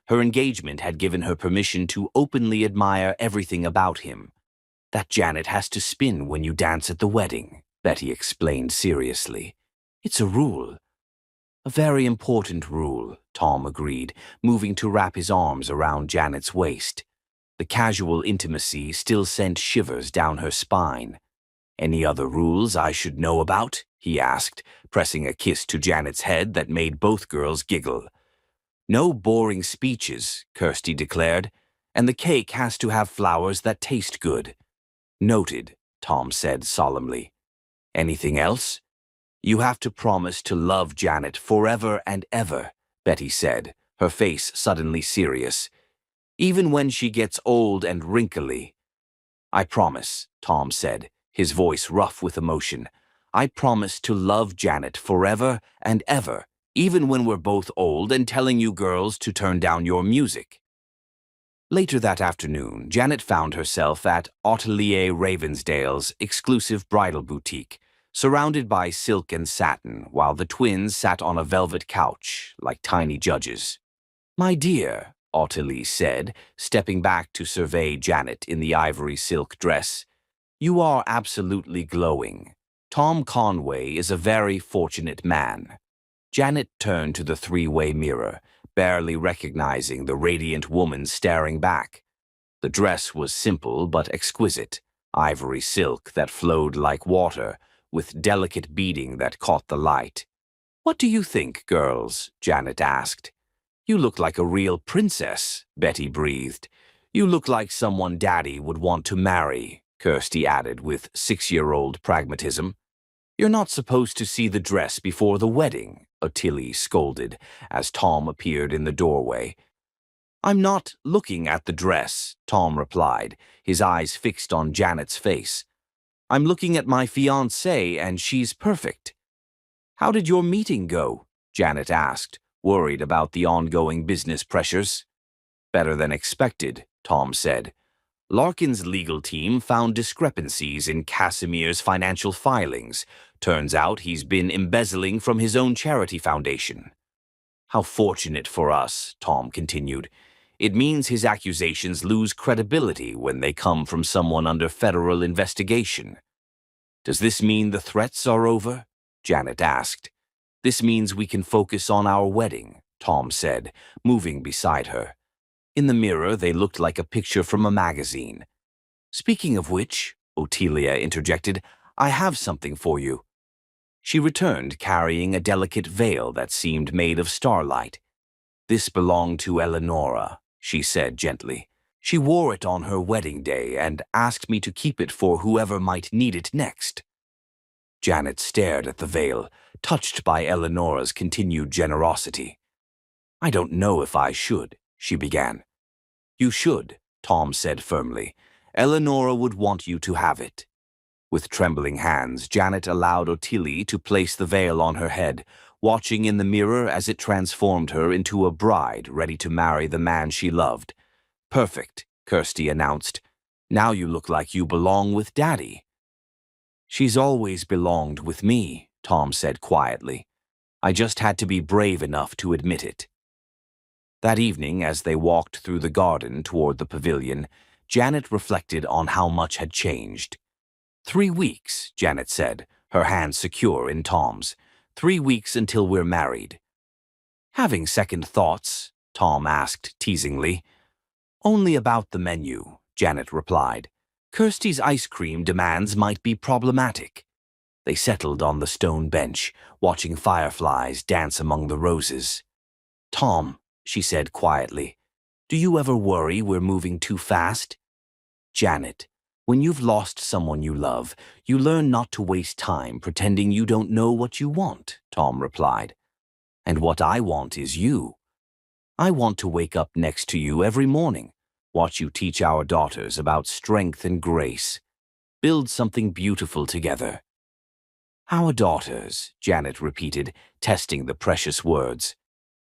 Her engagement had given her permission to openly admire everything about him. "That Janet has to spin when you dance at the wedding," Betty explained seriously. "It's a rule." "A very important rule," Tom agreed, moving to wrap his arms around Janet's waist. The casual intimacy still sent shivers down her spine. "Any other rules I should know about?" he asked, pressing a kiss to Janet's head that made both girls giggle. "No boring speeches," Kirsty declared, "and the cake has to have flowers that taste good." "Noted," Tom said solemnly. "Anything else?" "You have to promise to love Janet forever and ever," Betty said, her face suddenly serious. "Even when she gets old and wrinkly." "I promise," Tom said, his voice rough with emotion. "I promise to love Janet forever and ever, even when we're both old and telling you girls to turn down your music." Later that afternoon, Janet found herself at Atelier Ravensdale's exclusive bridal boutique, surrounded by silk and satin, while the twins sat on a velvet couch like tiny judges. "My dear," Ottilie said, stepping back to survey Janet in the ivory silk dress, "you are absolutely glowing. Tom Conway is a very fortunate man." Janet turned to the three-way mirror, barely recognizing the radiant woman staring back. The dress was simple but exquisite, ivory silk that flowed like water, with delicate beading that caught the light. "What do you think, girls?" Janet asked. "You look like a real princess," Betty breathed. "You look like someone Daddy would want to marry," Kirsty added with 6-year-old pragmatism. "You're not supposed to see the dress before the wedding," Ottilie scolded as Tom appeared in the doorway. "I'm not looking at the dress," Tom replied, his eyes fixed on Janet's face. "I'm looking at my fiancée, and she's perfect." "How did your meeting go?" Janet asked, worried about the ongoing business pressures. "Better than expected," Tom said. "Larkin's legal team found discrepancies in Casimir's financial filings. Turns out he's been embezzling from his own charity foundation." "How fortunate for us," Tom continued. "It means his accusations lose credibility when they come from someone under federal investigation." "Does this mean the threats are over?" Janet asked. "This means we can focus on our wedding," Tom said, moving beside her. In the mirror, they looked like a picture from a magazine. "Speaking of which," Ottilia interjected, "I have something for you." She returned carrying a delicate veil that seemed made of starlight. "This belonged to Eleonora," she said gently. "She wore it on her wedding day and asked me to keep it for whoever might need it next." Janet stared at the veil, touched by Eleonora's continued generosity. "I don't know if I should," she began. "You should," Tom said firmly. "Eleonora would want you to have it." With trembling hands, Janet allowed Ottilie to place the veil on her head, watching in the mirror as it transformed her into a bride ready to marry the man she loved. "Perfect," Kirsty announced. "Now you look like you belong with Daddy." "She's always belonged with me," Tom said quietly. "I just had to be brave enough to admit it." That evening, as they walked through the garden toward the pavilion, Janet reflected on how much had changed. 3 weeks, Janet said, her hand secure in Tom's. 3 weeks until we're married. Having second thoughts, Tom asked teasingly. Only about the menu, Janet replied. Kirsty's ice cream demands might be problematic. They settled on the stone bench, watching fireflies dance among the roses. Tom, she said quietly, do you ever worry we're moving too fast? Janet, when you've lost someone you love, you learn not to waste time pretending you don't know what you want, Tom replied. And what I want is you. I want to wake up next to you every morning, watch you teach our daughters about strength and grace, build something beautiful together. Our daughters, Janet repeated, testing the precious words.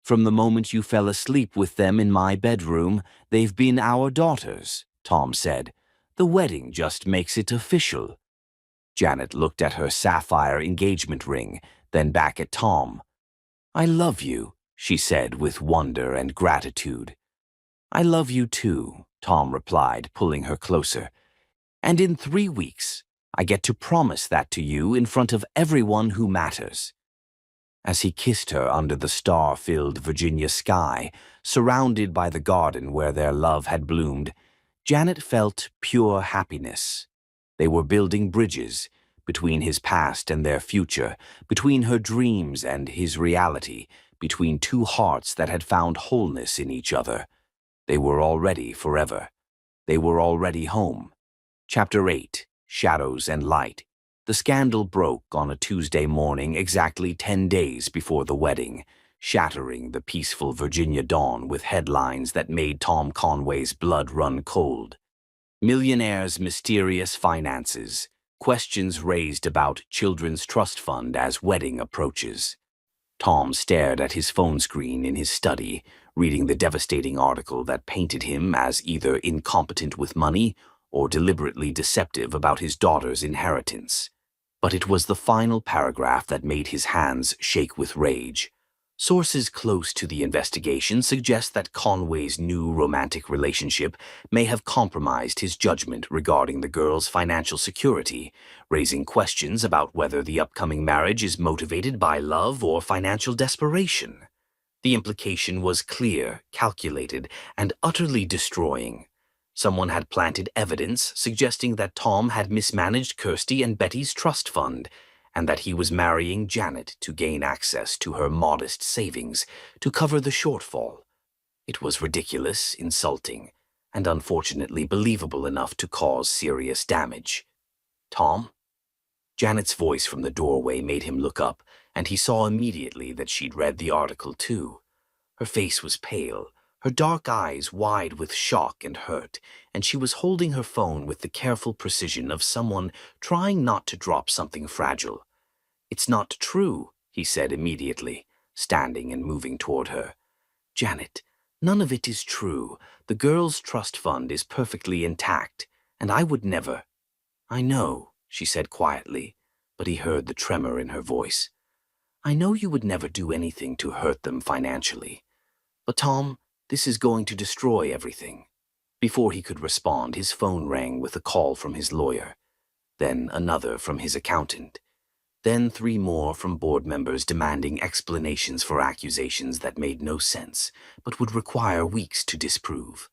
From the moment you fell asleep with them in my bedroom, they've been our daughters, Tom said. The wedding just makes it official. Janet looked at her sapphire engagement ring, then back at Tom. I love you, she said with wonder and gratitude. I love you too, Tom replied, pulling her closer. And in 3 weeks, I get to promise that to you in front of everyone who matters. As he kissed her under the star-filled Virginia sky, surrounded by the garden where their love had bloomed, Janet felt pure happiness. They were building bridges between his past and their future, between her dreams and his reality, between two hearts that had found wholeness in each other. They were already forever. They were already home. Chapter 8, Shadows and Light. The scandal broke on a Tuesday morning exactly 10 days before the wedding, shattering the peaceful Virginia dawn with headlines that made Tom Conway's blood run cold. Millionaire's mysterious finances, questions raised about children's trust fund as wedding approaches. Tom stared at his phone screen in his study, reading the devastating article that painted him as either incompetent with money or deliberately deceptive about his daughter's inheritance. But it was the final paragraph that made his hands shake with rage. Sources close to the investigation suggest that Conway's new romantic relationship may have compromised his judgment regarding the girl's financial security, raising questions about whether the upcoming marriage is motivated by love or financial desperation. The implication was clear, calculated, and utterly destroying. Someone had planted evidence suggesting that Tom had mismanaged Kirsty and Betty's trust fund, and that he was marrying Janet to gain access to her modest savings to cover the shortfall. It was ridiculous, insulting, and unfortunately believable enough to cause serious damage. Tom? Janet's voice from the doorway made him look up, and he saw immediately that she'd read the article too. Her face was pale, her dark eyes wide with shock and hurt, and she was holding her phone with the careful precision of someone trying not to drop something fragile. It's not true, he said immediately, standing and moving toward her. Janet, none of it is true. The girl's trust fund is perfectly intact, and I would never. I know, she said quietly, but he heard the tremor in her voice. I know you would never do anything to hurt them financially. But Tom, this is going to destroy everything. Before he could respond, his phone rang with a call from his lawyer, then another from his accountant, then 3 more from board members demanding explanations for accusations that made no sense, but would require weeks to disprove.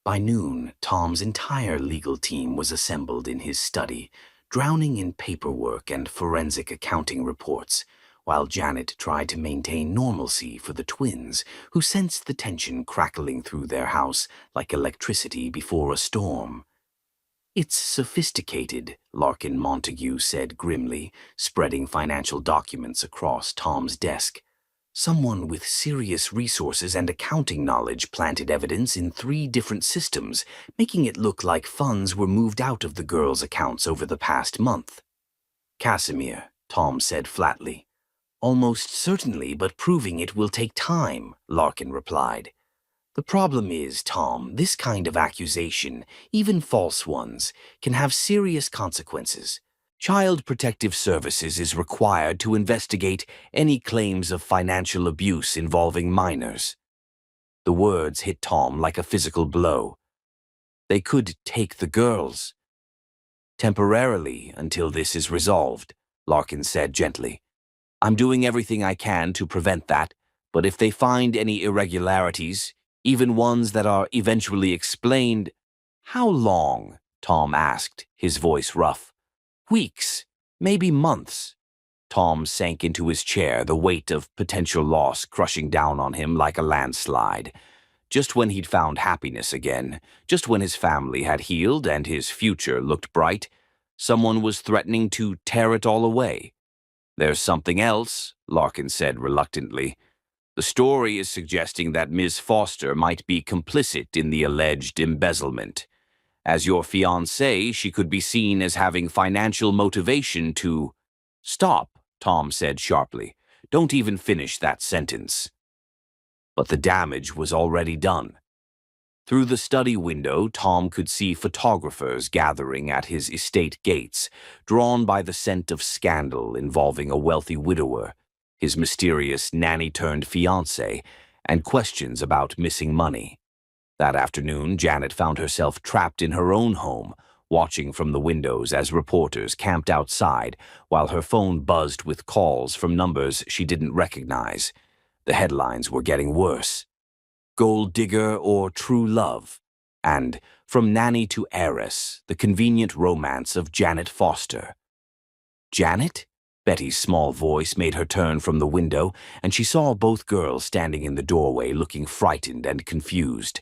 By noon, Tom's entire legal team was assembled in his study, drowning in paperwork and forensic accounting reports, while Janet tried to maintain normalcy for the twins, who sensed the tension crackling through their house like electricity before a storm. It's sophisticated, Larkin Montague said grimly, spreading financial documents across Tom's desk. Someone with serious resources and accounting knowledge planted evidence in 3 different systems, making it look like funds were moved out of the girl's accounts over the past month. Casimir, Tom said flatly. Almost certainly, but proving it will take time, Larkin replied. The problem is, Tom, this kind of accusation, even false ones, can have serious consequences. Child Protective Services is required to investigate any claims of financial abuse involving minors. The words hit Tom like a physical blow. They could take the girls. Temporarily, until this is resolved, Larkin said gently. I'm doing everything I can to prevent that, But if they find any irregularities, even ones that are eventually explained, how long? Tom asked, his voice rough. Weeks, maybe months. Tom sank into his chair, the weight of potential loss crushing down on him like a landslide. Just when he'd found happiness again, just when his family had healed and his future looked bright, someone was threatening to tear it all away. There's something else, Larkin said reluctantly. The story is suggesting that Ms. Foster might be complicit in the alleged embezzlement. As your fiancée, she could be seen as having financial motivation to— Stop, Tom said sharply. Don't even finish that sentence. But the damage was already done. Through the study window, Tom could see photographers gathering at his estate gates, drawn by the scent of scandal involving a wealthy widower, his mysterious nanny-turned-fiancé, and questions about missing money. That afternoon, Janet found herself trapped in her own home, watching from the windows as reporters camped outside while her phone buzzed with calls from numbers she didn't recognize. The headlines were getting worse. Gold digger or true love, and from nanny to heiress, the convenient romance of Janet Foster. Janet? Betty's small voice made her turn from the window, and she saw both girls standing in the doorway looking frightened and confused.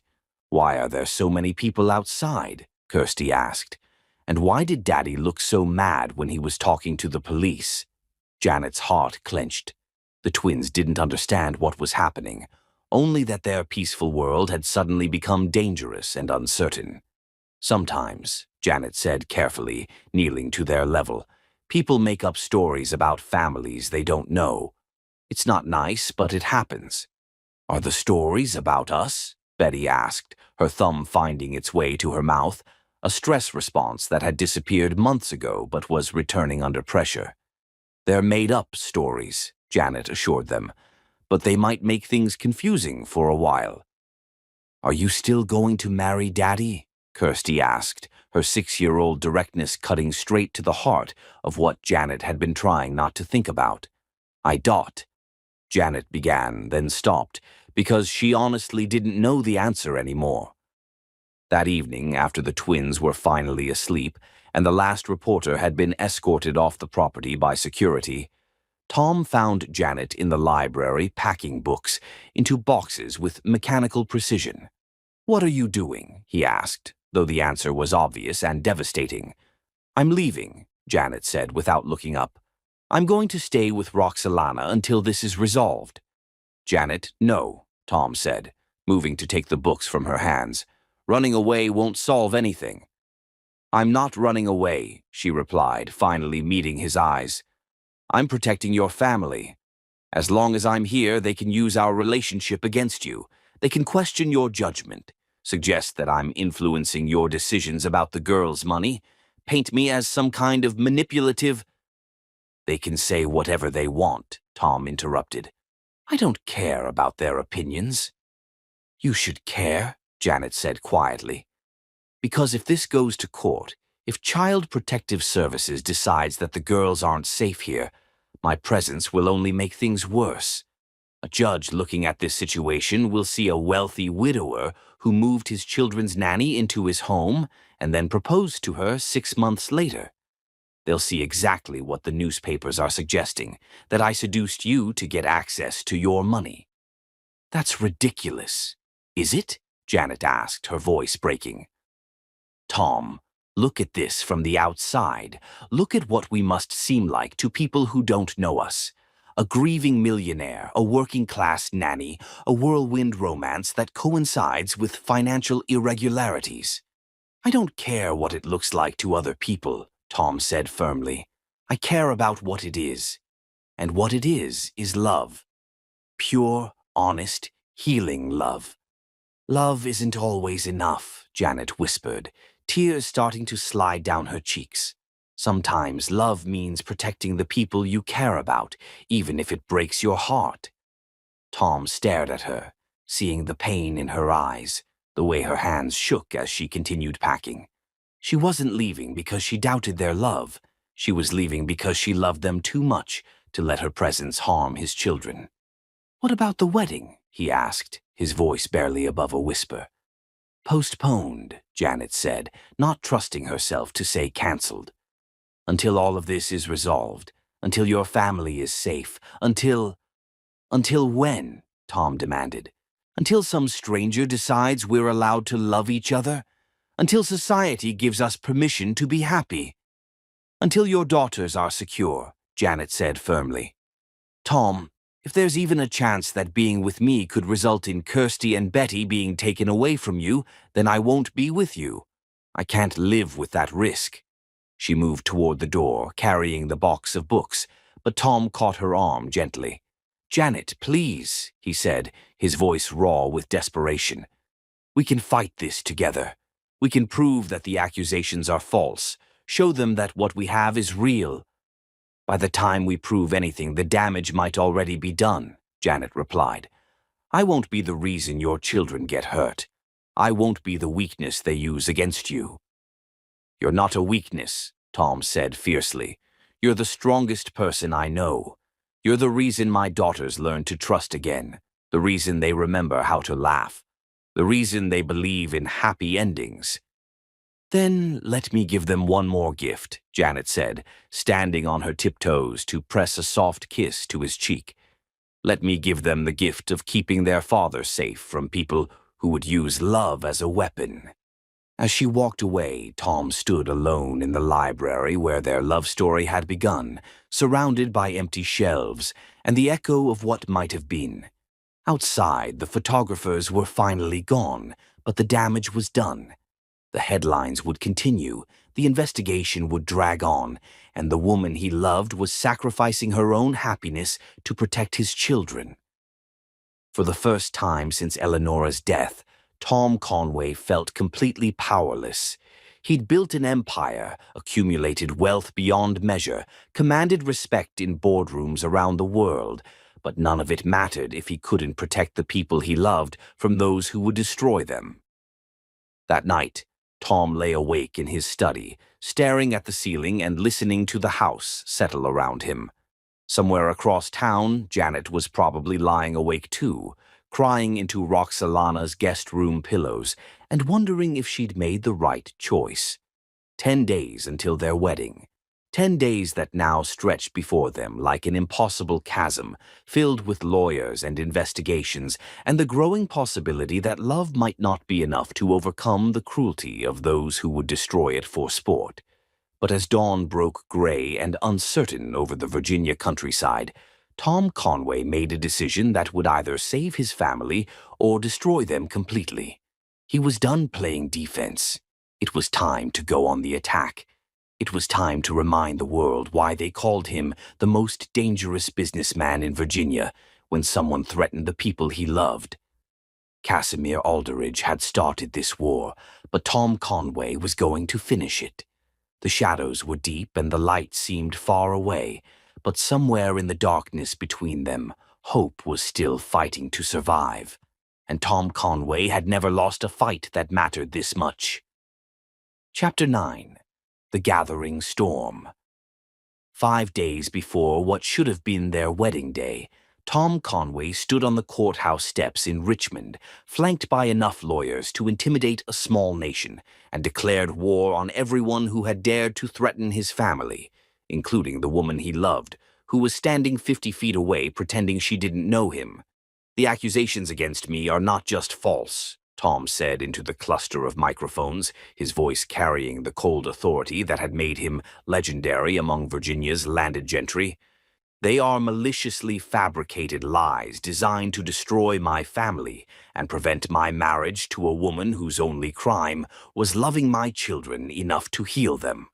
Why are there so many people outside? Kirsty asked. And why did Daddy look so mad when he was talking to the police? Janet's heart clenched. The twins didn't understand what was happening, only that their peaceful world had suddenly become dangerous and uncertain. Sometimes, Janet said carefully, kneeling to their level, people make up stories about families they don't know. It's not nice, but it happens. Are the stories about us? Betty asked, her thumb finding its way to her mouth, a stress response that had disappeared months ago but was returning under pressure. They're made-up stories, Janet assured them, but they might make things confusing for a while. Are you still going to marry Daddy? Kirsty asked, her 6-year-old directness cutting straight to the heart of what Janet had been trying not to think about. I dot. Janet began, then stopped, because she honestly didn't know the answer anymore. That evening, after the twins were finally asleep, and the last reporter had been escorted off the property by security, Tom found Janet in the library packing books into boxes with mechanical precision. "What are you doing?" he asked, though the answer was obvious and devastating. "I'm leaving," Janet said without looking up. "I'm going to stay with Roxalana until this is resolved." "Janet, no," Tom said, moving to take the books from her hands. "Running away won't solve anything." "I'm not running away," she replied, finally meeting his eyes. "I'm protecting your family. As long as I'm here, they can use our relationship against you. They can question your judgment, suggest that I'm influencing your decisions about the girls' money, paint me as some kind of manipulative—" "They can say whatever they want," Tom interrupted. "I don't care about their opinions." "You should care," Janet said quietly. "Because if this goes to court, if Child Protective Services decides that the girls aren't safe here, my presence will only make things worse. A judge looking at this situation will see a wealthy widower who moved his children's nanny into his home and then proposed to her 6 months later. They'll see exactly what the newspapers are suggesting, that I seduced you to get access to your money." "That's ridiculous." "Is it?" Janet asked, her voice breaking. "Tom, look at this from the outside. Look at what we must seem like to people who don't know us. A grieving millionaire, a working-class nanny, a whirlwind romance that coincides with financial irregularities. I don't care what it looks like to other people," Tom said firmly. "I care about what it is. And what it is love. Pure, honest, healing love." "Love isn't always enough," Janet whispered, tears starting to slide down her cheeks. "Sometimes love means protecting the people you care about, even if it breaks your heart." Tom stared at her, seeing the pain in her eyes, the way her hands shook as she continued packing. She wasn't leaving because she doubted their love. She was leaving because she loved them too much to let her presence harm his children. "What about the wedding?" he asked, his voice barely above a whisper. "Postponed," Janet said, not trusting herself to say cancelled. "Until all of this is resolved, until your family is safe, until—" "Until when?" Tom demanded. "Until some stranger decides we're allowed to love each other? Until society gives us permission to be happy?" "Until your daughters are secure," Janet said firmly. "Tom, if there's even a chance that being with me could result in Kirsty and Betty being taken away from you, then I won't be with you. I can't live with that risk." She moved toward the door, carrying the box of books, but Tom caught her arm gently. "Janet, please," he said, his voice raw with desperation. "We can fight this together. We can prove that the accusations are false, show them that what we have is real." "By the time we prove anything, the damage might already be done," Janet replied. "I won't be the reason your children get hurt. I won't be the weakness they use against you." "You're not a weakness," Tom said fiercely. "You're the strongest person I know. You're the reason my daughters learn to trust again, the reason they remember how to laugh, the reason they believe in happy endings." "Then let me give them one more gift," Janet said, standing on her tiptoes to press a soft kiss to his cheek. "Let me give them the gift of keeping their father safe from people who would use love as a weapon." As she walked away, Tom stood alone in the library where their love story had begun, surrounded by empty shelves and the echo of what might have been. Outside, the photographers were finally gone, but the damage was done. The headlines would continue, the investigation would drag on, and the woman he loved was sacrificing her own happiness to protect his children. For the first time since Eleanora's death, Tom Conway felt completely powerless. He'd built an empire, accumulated wealth beyond measure, commanded respect in boardrooms around the world, but none of it mattered if he couldn't protect the people he loved from those who would destroy them. That night, Tom lay awake in his study, staring at the ceiling and listening to the house settle around him. Somewhere across town, Janet was probably lying awake too, crying into Roxalana's guest room pillows and wondering if she'd made the right choice. 10 days until their wedding. 10 days that now stretched before them like an impossible chasm, filled with lawyers and investigations, and the growing possibility that love might not be enough to overcome the cruelty of those who would destroy it for sport. But as dawn broke gray and uncertain over the Virginia countryside, Tom Conway made a decision that would either save his family or destroy them completely. He was done playing defense. It was time to go on the attack. It was time to remind the world why they called him the most dangerous businessman in Virginia when someone threatened the people he loved. Casimir Aldridge had started this war, but Tom Conway was going to finish it. The shadows were deep and the light seemed far away, but somewhere in the darkness between them, hope was still fighting to survive. And Tom Conway had never lost a fight that mattered this much. Chapter 9. The Gathering Storm. 5 days before what should have been their wedding day, Tom Conway stood on the courthouse steps in Richmond, flanked by enough lawyers to intimidate a small nation, and declared war on everyone who had dared to threaten his family, including the woman he loved, who was standing 50 feet away pretending she didn't know him. "The accusations against me are not just false," Tom said into the cluster of microphones, his voice carrying the cold authority that had made him legendary among Virginia's landed gentry. "They are maliciously fabricated lies designed to destroy my family and prevent my marriage to a woman whose only crime was loving my children enough to heal them."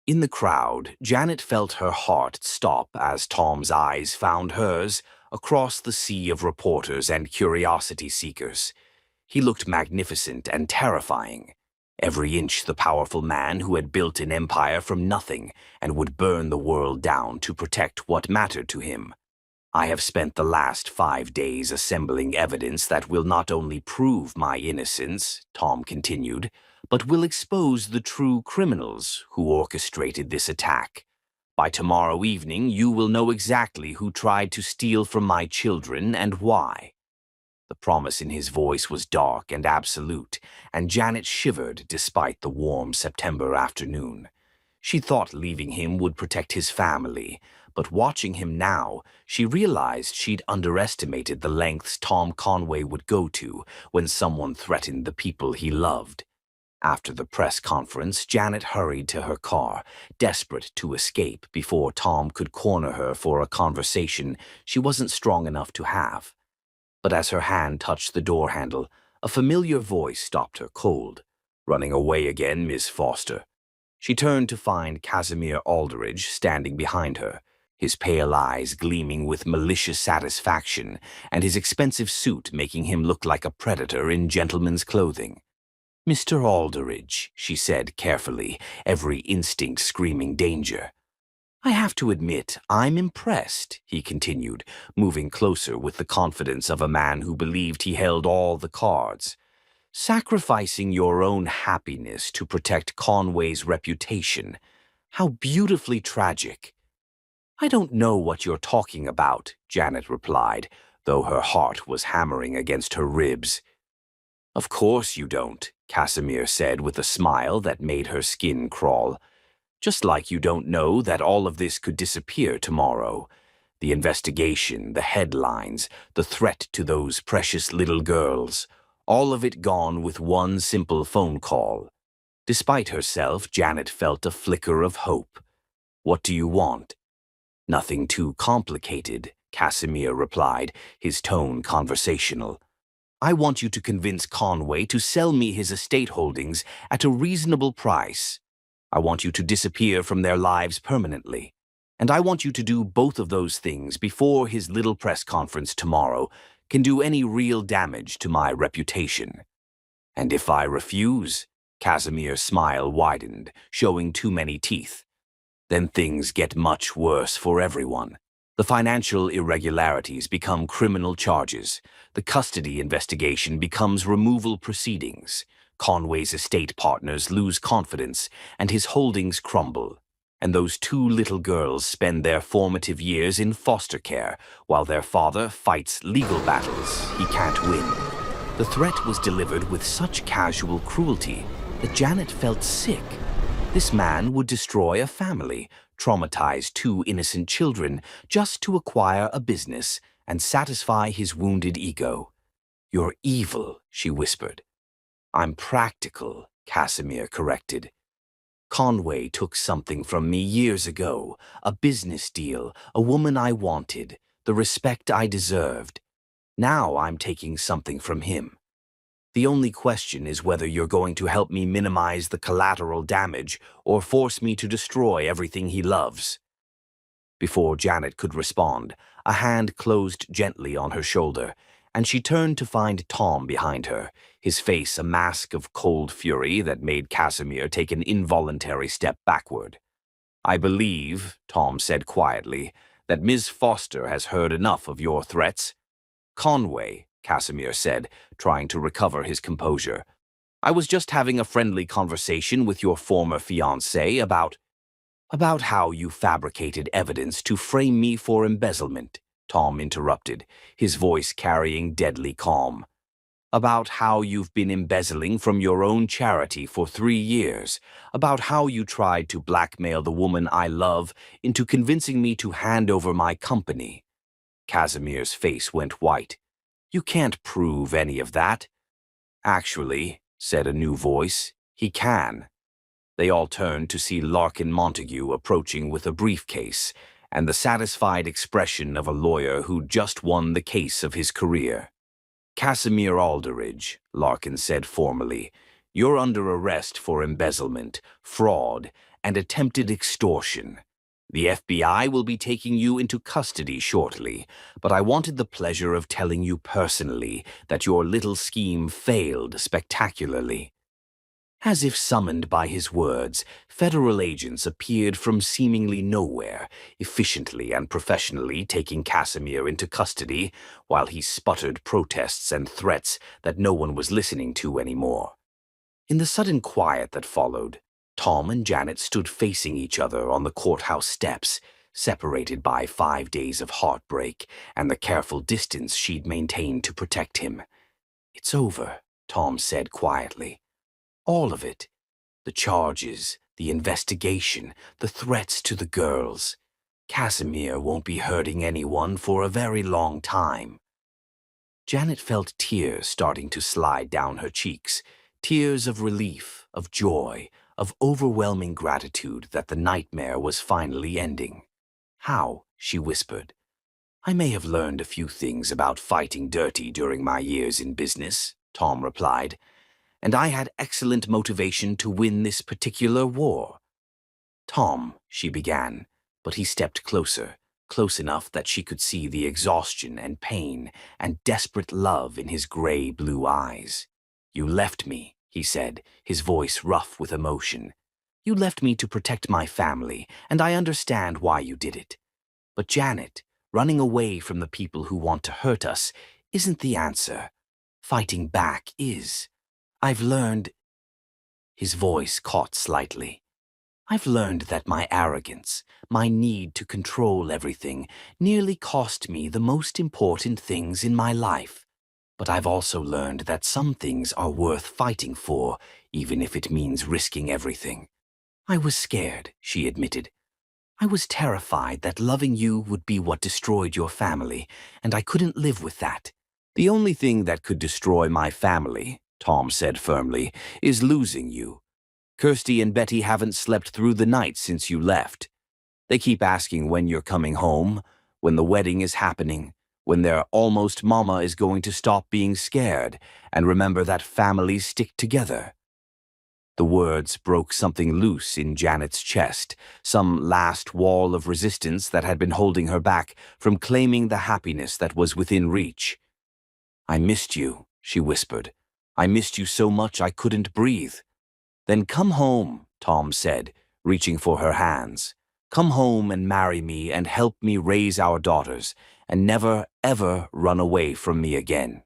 In the crowd, Janet felt her heart stop as Tom's eyes found hers across the sea of reporters and curiosity seekers. He looked magnificent and terrifying. Every inch the powerful man who had built an empire from nothing and would burn the world down to protect what mattered to him. "I have spent the last 5 days assembling evidence that will not only prove my innocence," Tom continued, "but will expose the true criminals who orchestrated this attack. By tomorrow evening, you will know exactly who tried to steal from my children and why." The promise in his voice was dark and absolute, and Janet shivered despite the warm September afternoon. She thought leaving him would protect his family, but watching him now, she realized she'd underestimated the lengths Tom Conway would go to when someone threatened the people he loved. After the press conference, Janet hurried to her car, desperate to escape before Tom could corner her for a conversation she wasn't strong enough to have. But as her hand touched the door handle, a familiar voice stopped her cold. "Running away again, Miss Foster." She turned to find Casimir Aldridge standing behind her, his pale eyes gleaming with malicious satisfaction and his expensive suit making him look like a predator in gentleman's clothing. "Mr. Aldridge," she said carefully, every instinct screaming danger. "I have to admit, I'm impressed," he continued, moving closer with the confidence of a man who believed he held all the cards. "Sacrificing your own happiness to protect Conway's reputation. How beautifully tragic." "I don't know what you're talking about," Janet replied, though her heart was hammering against her ribs. "Of course you don't," Casimir said with a smile that made her skin crawl. "Just like you don't know that all of this could disappear tomorrow. The investigation, the headlines, the threat to those precious little girls, all of it gone with one simple phone call." Despite herself, Janet felt a flicker of hope. "What do you want?" "Nothing too complicated," Casimir replied, his tone conversational. "I want you to convince Conway to sell me his estate holdings at a reasonable price. I want you to disappear from their lives permanently. And I want you to do both of those things before his little press conference tomorrow can do any real damage to my reputation." "And if I refuse?" Casimir's smile widened, showing too many teeth. "Then things get much worse for everyone. The financial irregularities become criminal charges. The custody investigation becomes removal proceedings. Conway's estate partners lose confidence, and his holdings crumble. And those two little girls spend their formative years in foster care, while their father fights legal battles he can't win." The threat was delivered with such casual cruelty that Janet felt sick. This man would destroy a family, traumatize two innocent children, just to acquire a business and satisfy his wounded ego. "You're evil," she whispered. "I'm practical," Casimir corrected. "Conway took something from me years ago, a business deal, a woman I wanted, the respect I deserved. Now I'm taking something from him. The only question is whether you're going to help me minimize the collateral damage or force me to destroy everything he loves." Before Janet could respond, a hand closed gently on her shoulder, and she turned to find Tom behind her, his face a mask of cold fury that made Casimir take an involuntary step backward. "I believe," Tom said quietly, "that Ms. Foster has heard enough of your threats." "Conway," Casimir said, trying to recover his composure, "I was just having a friendly conversation with your former fiancé about how you fabricated evidence to frame me for embezzlement," Tom interrupted, his voice carrying deadly calm. "About how you've been embezzling from your own charity for 3 years, about how you tried to blackmail the woman I love into convincing me to hand over my company." Casimir's face went white. "You can't prove any of that." "Actually," said a new voice, "he can." They all turned to see Larkin Montague approaching with a briefcase and the satisfied expression of a lawyer who'd just won the case of his career. "Casimir Aldridge," Larkin said formally, "you're under arrest for embezzlement, fraud, and attempted extortion. The FBI will be taking you into custody shortly, but I wanted the pleasure of telling you personally that your little scheme failed spectacularly." As if summoned by his words, federal agents appeared from seemingly nowhere, efficiently and professionally taking Casimir into custody while he sputtered protests and threats that no one was listening to anymore. In the sudden quiet that followed, Tom and Janet stood facing each other on the courthouse steps, separated by 5 days of heartbreak and the careful distance she'd maintained to protect him. "It's over," Tom said quietly. "All of it. The charges, the investigation, the threats to the girls. Casimir won't be hurting anyone for a very long time." Janet felt tears starting to slide down her cheeks, tears of relief, of joy, of overwhelming gratitude that the nightmare was finally ending. "How?" she whispered. "I may have learned a few things about fighting dirty during my years in business," Tom replied, "and I had excellent motivation to win this particular war." "Tom," she began, but he stepped closer, close enough that she could see the exhaustion and pain and desperate love in his gray-blue eyes. "You left me," he said, his voice rough with emotion. "You left me to protect my family, and I understand why you did it. But Janet, running away from the people who want to hurt us isn't the answer. Fighting back is. I've learned—" His voice caught slightly. "I've learned that my arrogance, my need to control everything, nearly cost me the most important things in my life. But I've also learned that some things are worth fighting for, even if it means risking everything. I was scared," she admitted. "I was terrified that loving you would be what destroyed your family, and I couldn't live with that." "The only thing that could destroy my family," Tom said firmly, "is losing you. Kirsty and Betty haven't slept through the night since you left. They keep asking when you're coming home, when the wedding is happening, when their almost mama is going to stop being scared and remember that families stick together." The words broke something loose in Janet's chest, some last wall of resistance that had been holding her back from claiming the happiness that was within reach. "I missed you," she whispered. "I missed you so much I couldn't breathe." "Then come home," Tom said, reaching for her hands. "Come home and marry me and help me raise our daughters, and never, ever run away from me again."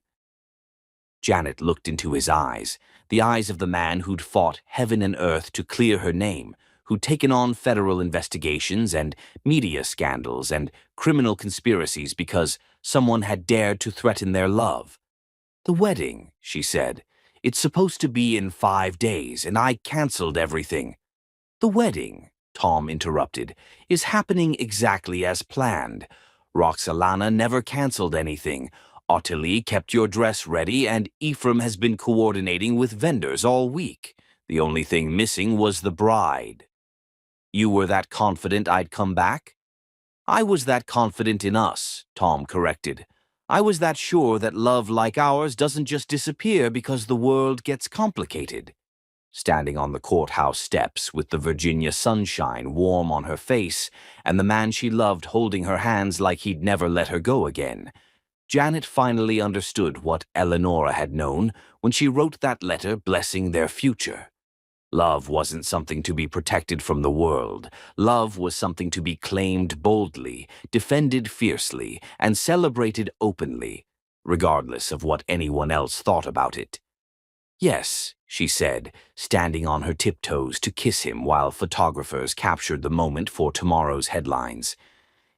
Janet looked into his eyes, the eyes of the man who'd fought heaven and earth to clear her name, who'd taken on federal investigations and media scandals and criminal conspiracies because someone had dared to threaten their love. "The wedding," she said. "It's supposed to be in 5 days, and I canceled everything." "The wedding," Tom interrupted, "is happening exactly as planned. Roxalana never canceled anything. Ottilie kept your dress ready, and Ephraim has been coordinating with vendors all week. The only thing missing was the bride." "You were that confident I'd come back?" "I was that confident in us," Tom corrected. "I was that sure that love like ours doesn't just disappear because the world gets complicated." Standing on the courthouse steps with the Virginia sunshine warm on her face and the man she loved holding her hands like he'd never let her go again, Janet finally understood what Eleonora had known when she wrote that letter blessing their future. Love wasn't something to be protected from the world. Love was something to be claimed boldly, defended fiercely, and celebrated openly, regardless of what anyone else thought about it. "Yes," she said, standing on her tiptoes to kiss him while photographers captured the moment for tomorrow's headlines.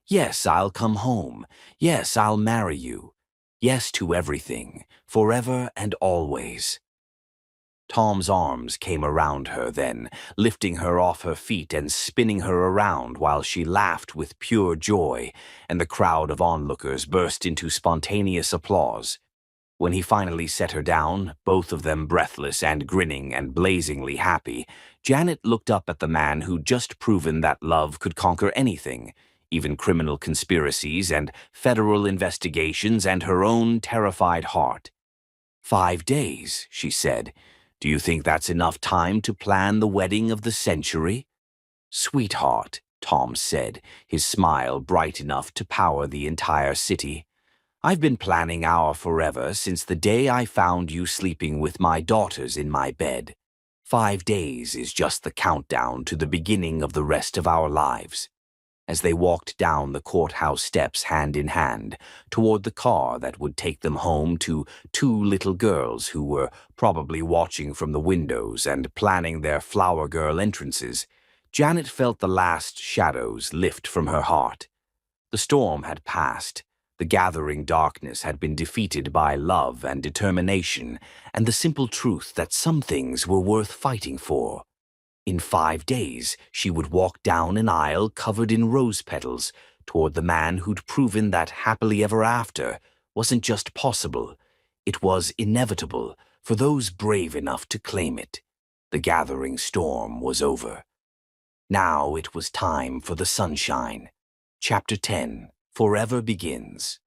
"Yes, I'll come home. Yes, I'll marry you. Yes to everything, forever and always." Tom's arms came around her then, lifting her off her feet and spinning her around while she laughed with pure joy, and the crowd of onlookers burst into spontaneous applause. When he finally set her down, both of them breathless and grinning and blazingly happy, Janet looked up at the man who'd just proven that love could conquer anything, even criminal conspiracies and federal investigations and her own terrified heart. 5 days, she said. "Do you think that's enough time to plan the wedding of the century?" "Sweetheart," Tom said, his smile bright enough to power the entire city. "I've been planning our forever since the day I found you sleeping with my daughters in my bed. 5 days is just the countdown to the beginning of the rest of our lives." as they walked down the courthouse steps hand in hand toward the car that would take them home to two little girls who were probably watching from the windows and planning their flower girl entrances. Janet felt the last shadows lift from her heart. The storm had passed. The gathering darkness had been defeated by love and determination, and the simple truth that some things were worth fighting for. In 5 days, she would walk down an aisle covered in rose petals toward the man who'd proven that happily ever after wasn't just possible, it was inevitable for those brave enough to claim it. The gathering storm was over. Now it was time for the sunshine. Chapter 10, Forever Begins.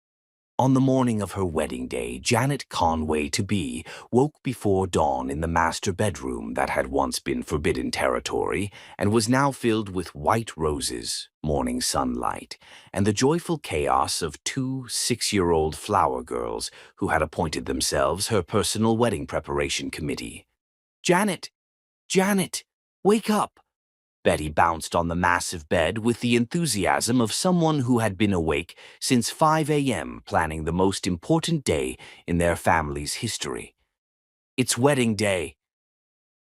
On the morning of her wedding day, Janet Conway-to-be woke before dawn in the master bedroom that had once been forbidden territory and was now filled with white roses, morning sunlight, and the joyful chaos of two 6-year-old flower girls who had appointed themselves her personal wedding preparation committee. "Janet! Janet! Wake up!" Betty bounced on the massive bed with the enthusiasm of someone who had been awake since 5 a.m. planning the most important day in their family's history. "It's wedding day."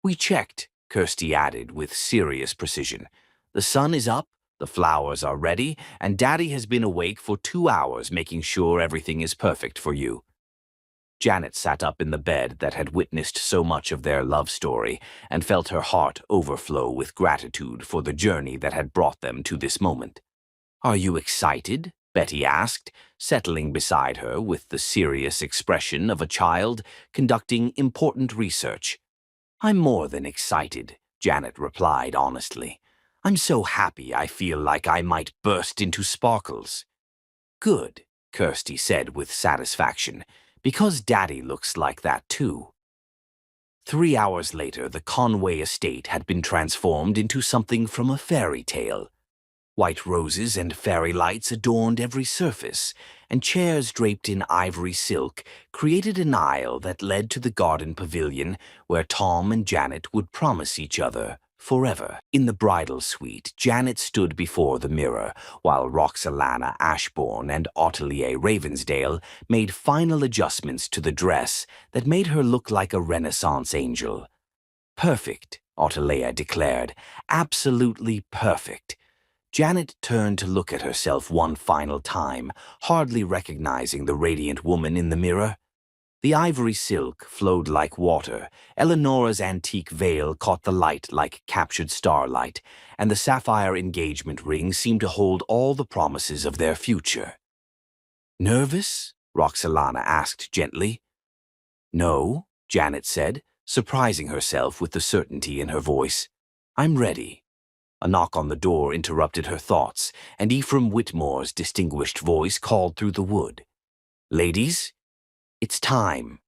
"We checked," Kirsty added with serious precision. "The sun is up, the flowers are ready, and Daddy has been awake for 2 hours making sure everything is perfect for you." Janet sat up in the bed that had witnessed so much of their love story and felt her heart overflow with gratitude for the journey that had brought them to this moment. "Are you excited?" Betty asked, settling beside her with the serious expression of a child conducting important research. "I'm more than excited," Janet replied honestly. "I'm so happy I feel like I might burst into sparkles." "Good," Kirsty said with satisfaction. "Because Daddy looks like that too." 3 hours later, the Conway estate had been transformed into something from a fairy tale. White roses and fairy lights adorned every surface, and chairs draped in ivory silk created an aisle that led to the garden pavilion where Tom and Janet would promise each other forever. In the bridal suite, Janet stood before the mirror, while Roxalana Ashbourne and Ottilie Ravensdale made final adjustments to the dress that made her look like a Renaissance angel. "Perfect," Ottilie declared. "Absolutely perfect." Janet turned to look at herself one final time, hardly recognizing the radiant woman in the mirror. The ivory silk flowed like water, Eleanora's antique veil caught the light like captured starlight, and the sapphire engagement ring seemed to hold all the promises of their future. "Nervous?" Roxalana asked gently. "No," Janet said, surprising herself with the certainty in her voice. "I'm ready." A knock on the door interrupted her thoughts, and Ephraim Whitmore's distinguished voice called through the wood. "Ladies, it's time."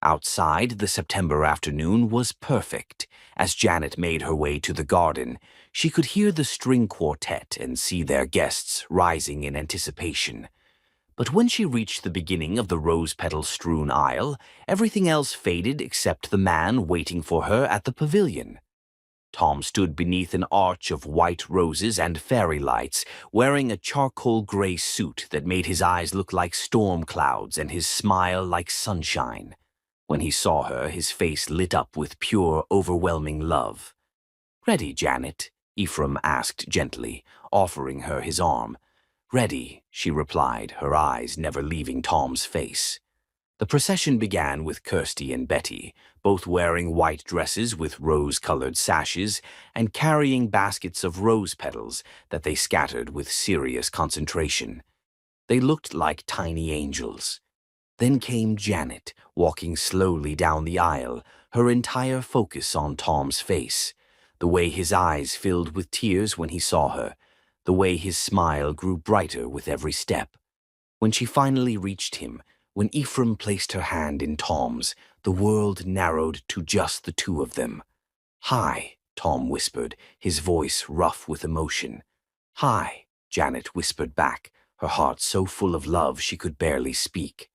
Outside, the September afternoon was perfect. As Janet made her way to the garden, she could hear the string quartet and see their guests rising in anticipation. But when she reached the beginning of the rose-petal-strewn aisle, everything else faded except the man waiting for her at the pavilion. Tom stood beneath an arch of white roses and fairy lights, wearing a charcoal-gray suit that made his eyes look like storm clouds and his smile like sunshine. When he saw her, his face lit up with pure, overwhelming love. "Ready, Janet?" Ephraim asked gently, offering her his arm. "Ready," she replied, her eyes never leaving Tom's face. The procession began with Kirsty and Betty, both wearing white dresses with rose-colored sashes and carrying baskets of rose petals that they scattered with serious concentration. They looked like tiny angels. Then came Janet, walking slowly down the aisle, her entire focus on Tom's face, the way his eyes filled with tears when he saw her, the way his smile grew brighter with every step. When she finally reached him, when Ephraim placed her hand in Tom's, the world narrowed to just the two of them. "Hi," Tom whispered, his voice rough with emotion. "Hi," Janet whispered back, her heart so full of love she could barely speak.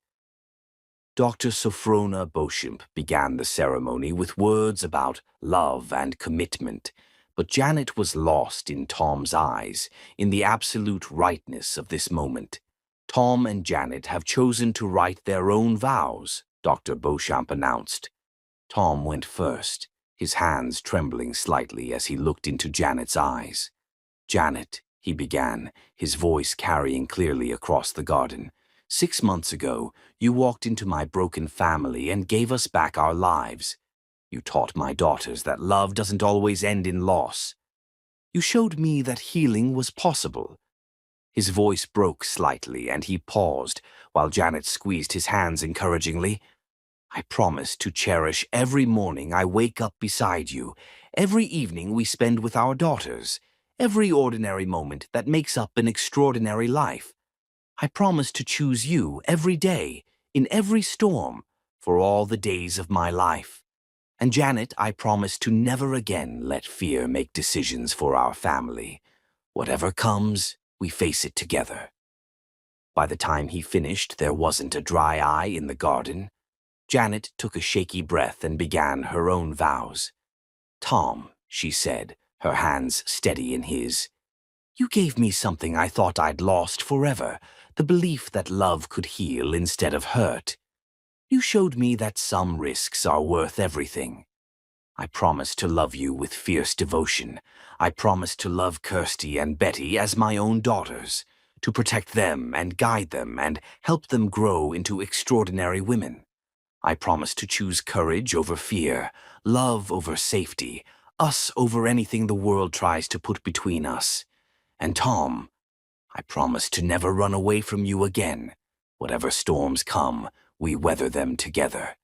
Dr. Sophrona Beauchamp began the ceremony with words about love and commitment, But Janet was lost in Tom's eyes, in the absolute rightness of this moment. Tom and Janet have chosen to write their own vows, Dr. Beauchamp announced. Tom went first, his hands trembling slightly as he looked into Janet's eyes. "Janet," he began, his voice carrying clearly across the garden, "6 months ago, you walked into my broken family and gave us back our lives. You taught my daughters that love doesn't always end in loss. You showed me that healing was possible." His voice broke slightly and he paused while Janet squeezed his hands encouragingly. "I promise to cherish every morning I wake up beside you, every evening we spend with our daughters, every ordinary moment that makes up an extraordinary life. I promise to choose you every day, in every storm, for all the days of my life. And Janet, I promise to never again let fear make decisions for our family. Whatever comes, we face it together." By the time he finished, there wasn't a dry eye in the garden. Janet took a shaky breath and began her own vows. "Tom," she said, her hands steady in his, "you gave me something I thought I'd lost forever, the belief that love could heal instead of hurt. You showed me that some risks are worth everything. I promise to love you with fierce devotion. I promise to love Kirsty and Betty as my own daughters, to protect them and guide them and help them grow into extraordinary women. I promise to choose courage over fear, love over safety, us over anything the world tries to put between us. And Tom, I promise to never run away from you again. Whatever storms come, we weather them together."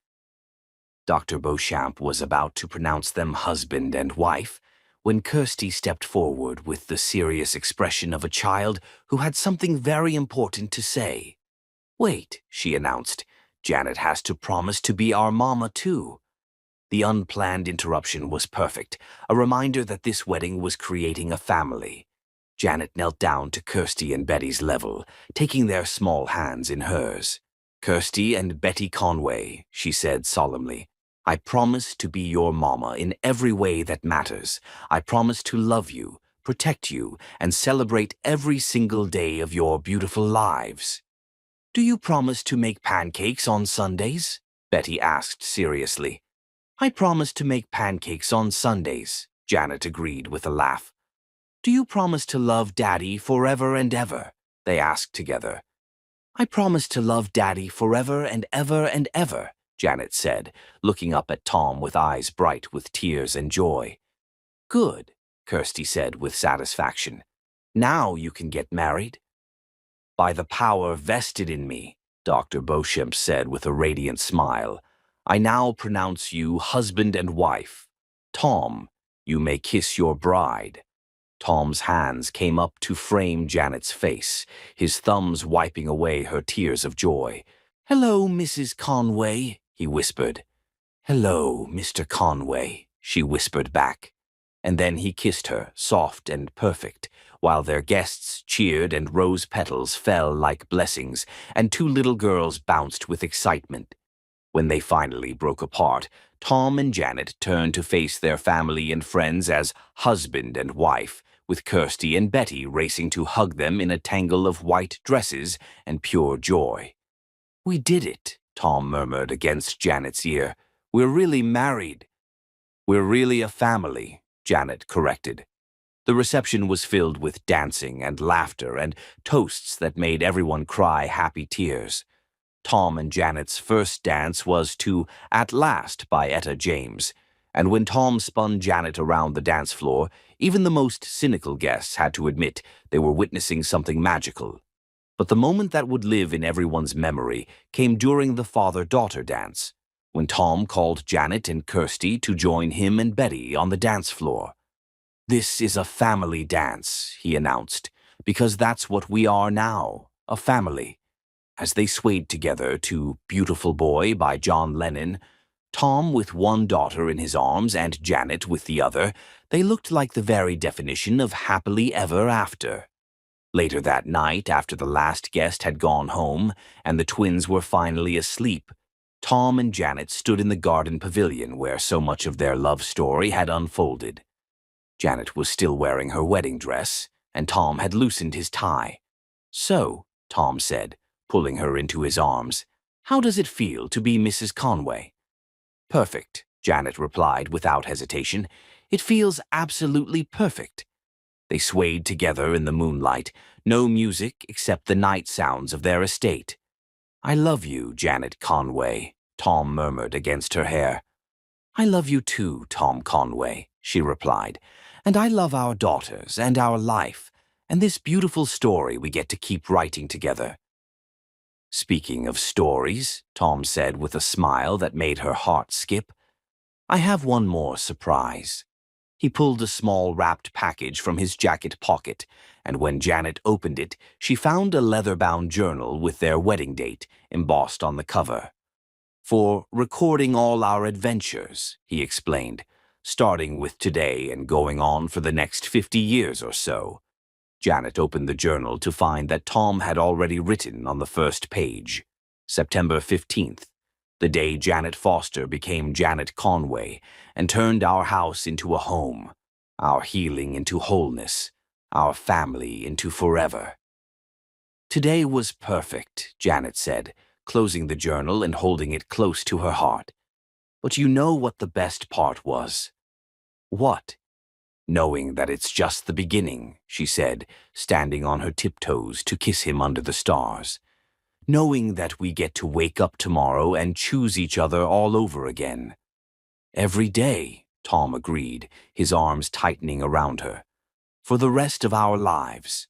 Dr. Beauchamp was about to pronounce them husband and wife when Kirsty stepped forward with the serious expression of a child who had something very important to say. "Wait," she announced, "Janet has to promise to be our mama too." The unplanned interruption was perfect, a reminder that this wedding was creating a family. Janet knelt down to Kirsty and Betty's level, taking their small hands in hers. "Kirsty and Betty Conway," she said solemnly, "I promise to be your mama in every way that matters. I promise to love you, protect you, and celebrate every single day of your beautiful lives." "Do you promise to make pancakes on Sundays?" Betty asked seriously. "I promise to make pancakes on Sundays," Janet agreed with a laugh. "Do you promise to love Daddy forever and ever?" they asked together. "I promise to love Daddy forever and ever," Janet said, looking up at Tom with eyes bright with tears and joy. "Good," Kirsty said with satisfaction. "Now you can get married." "By the power vested in me," Dr. Beauchamp said with a radiant smile, "I now pronounce you husband and wife. Tom, you may kiss your bride." Tom's hands came up to frame Janet's face, his thumbs wiping away her tears of joy. "Hello, Mrs. Conway," he whispered. "Hello, Mr. Conway," she whispered back. And then he kissed her, soft and perfect, while their guests cheered and rose petals fell like blessings, and 2 little girls bounced with excitement. When they finally broke apart, Tom and Janet turned to face their family and friends as husband and wife, with Kirsty and Betty racing to hug them in a tangle of white dresses and pure joy. "We did it," Tom murmured against Janet's ear. "We're really married." "We're really a family," Janet corrected. The reception was filled with dancing and laughter and toasts that made everyone cry happy tears. Tom and Janet's first dance was to "At Last" by Etta James, and when Tom spun Janet around the dance floor, even the most cynical guests had to admit they were witnessing something magical. But the moment that would live in everyone's memory came during the father-daughter dance, when Tom called Janet and Kirsty to join him and Betty on the dance floor. "This is a family dance," he announced, "because that's what we are now, a family." As they swayed together to "Beautiful Boy" by John Lennon, Tom with one daughter in his arms and Janet with the other, they looked like the very definition of happily ever after. Later that night, after the last guest had gone home and the twins were finally asleep, Tom and Janet stood in the garden pavilion where so much of their love story had unfolded. Janet was still wearing her wedding dress, and Tom had loosened his tie. "So," Tom said, pulling her into his arms, "how does it feel to be Mrs. Conway?" "Perfect," Janet replied without hesitation. "It feels absolutely perfect." They swayed together in the moonlight, no music except the night sounds of their estate. "I love you, Janet Conway," Tom murmured against her hair. "I love you too, Tom Conway," she replied. "And I love our daughters and our life, and this beautiful story we get to keep writing together." "Speaking of stories," Tom said with a smile that made her heart skip, "I have one more surprise." He pulled a small wrapped package from his jacket pocket, and when Janet opened it, she found a leather-bound journal with their wedding date embossed on the cover. "For recording all our adventures," he explained, "starting with today and going on for the next 50 years or so." Janet opened the journal to find that Tom had already written on the first page, September 15th, the day Janet Foster became Janet Conway and turned our house into a home, our healing into wholeness, our family into forever. "Today was perfect," Janet said, closing the journal and holding it close to her heart. "But you know what the best part was?" "What?" "Knowing that it's just the beginning," she said, standing on her tiptoes to kiss him under the stars. "Knowing that we get to wake up tomorrow and choose each other all over again." "Every day," Tom agreed, his arms tightening around her. "For the rest of our lives."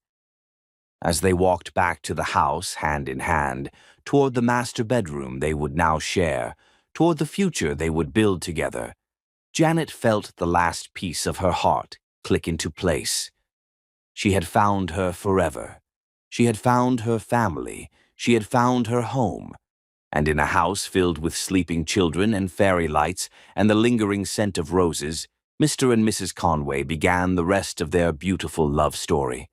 As they walked back to the house, hand in hand, toward the master bedroom they would now share, toward the future they would build together, Janet felt the last piece of her heart click into place. She had found her forever. She had found her family. She had found her home. And in a house filled with sleeping children and fairy lights and the lingering scent of roses, Mr. and Mrs. Conway began the rest of their beautiful love story.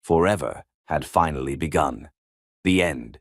Forever had finally begun. The end.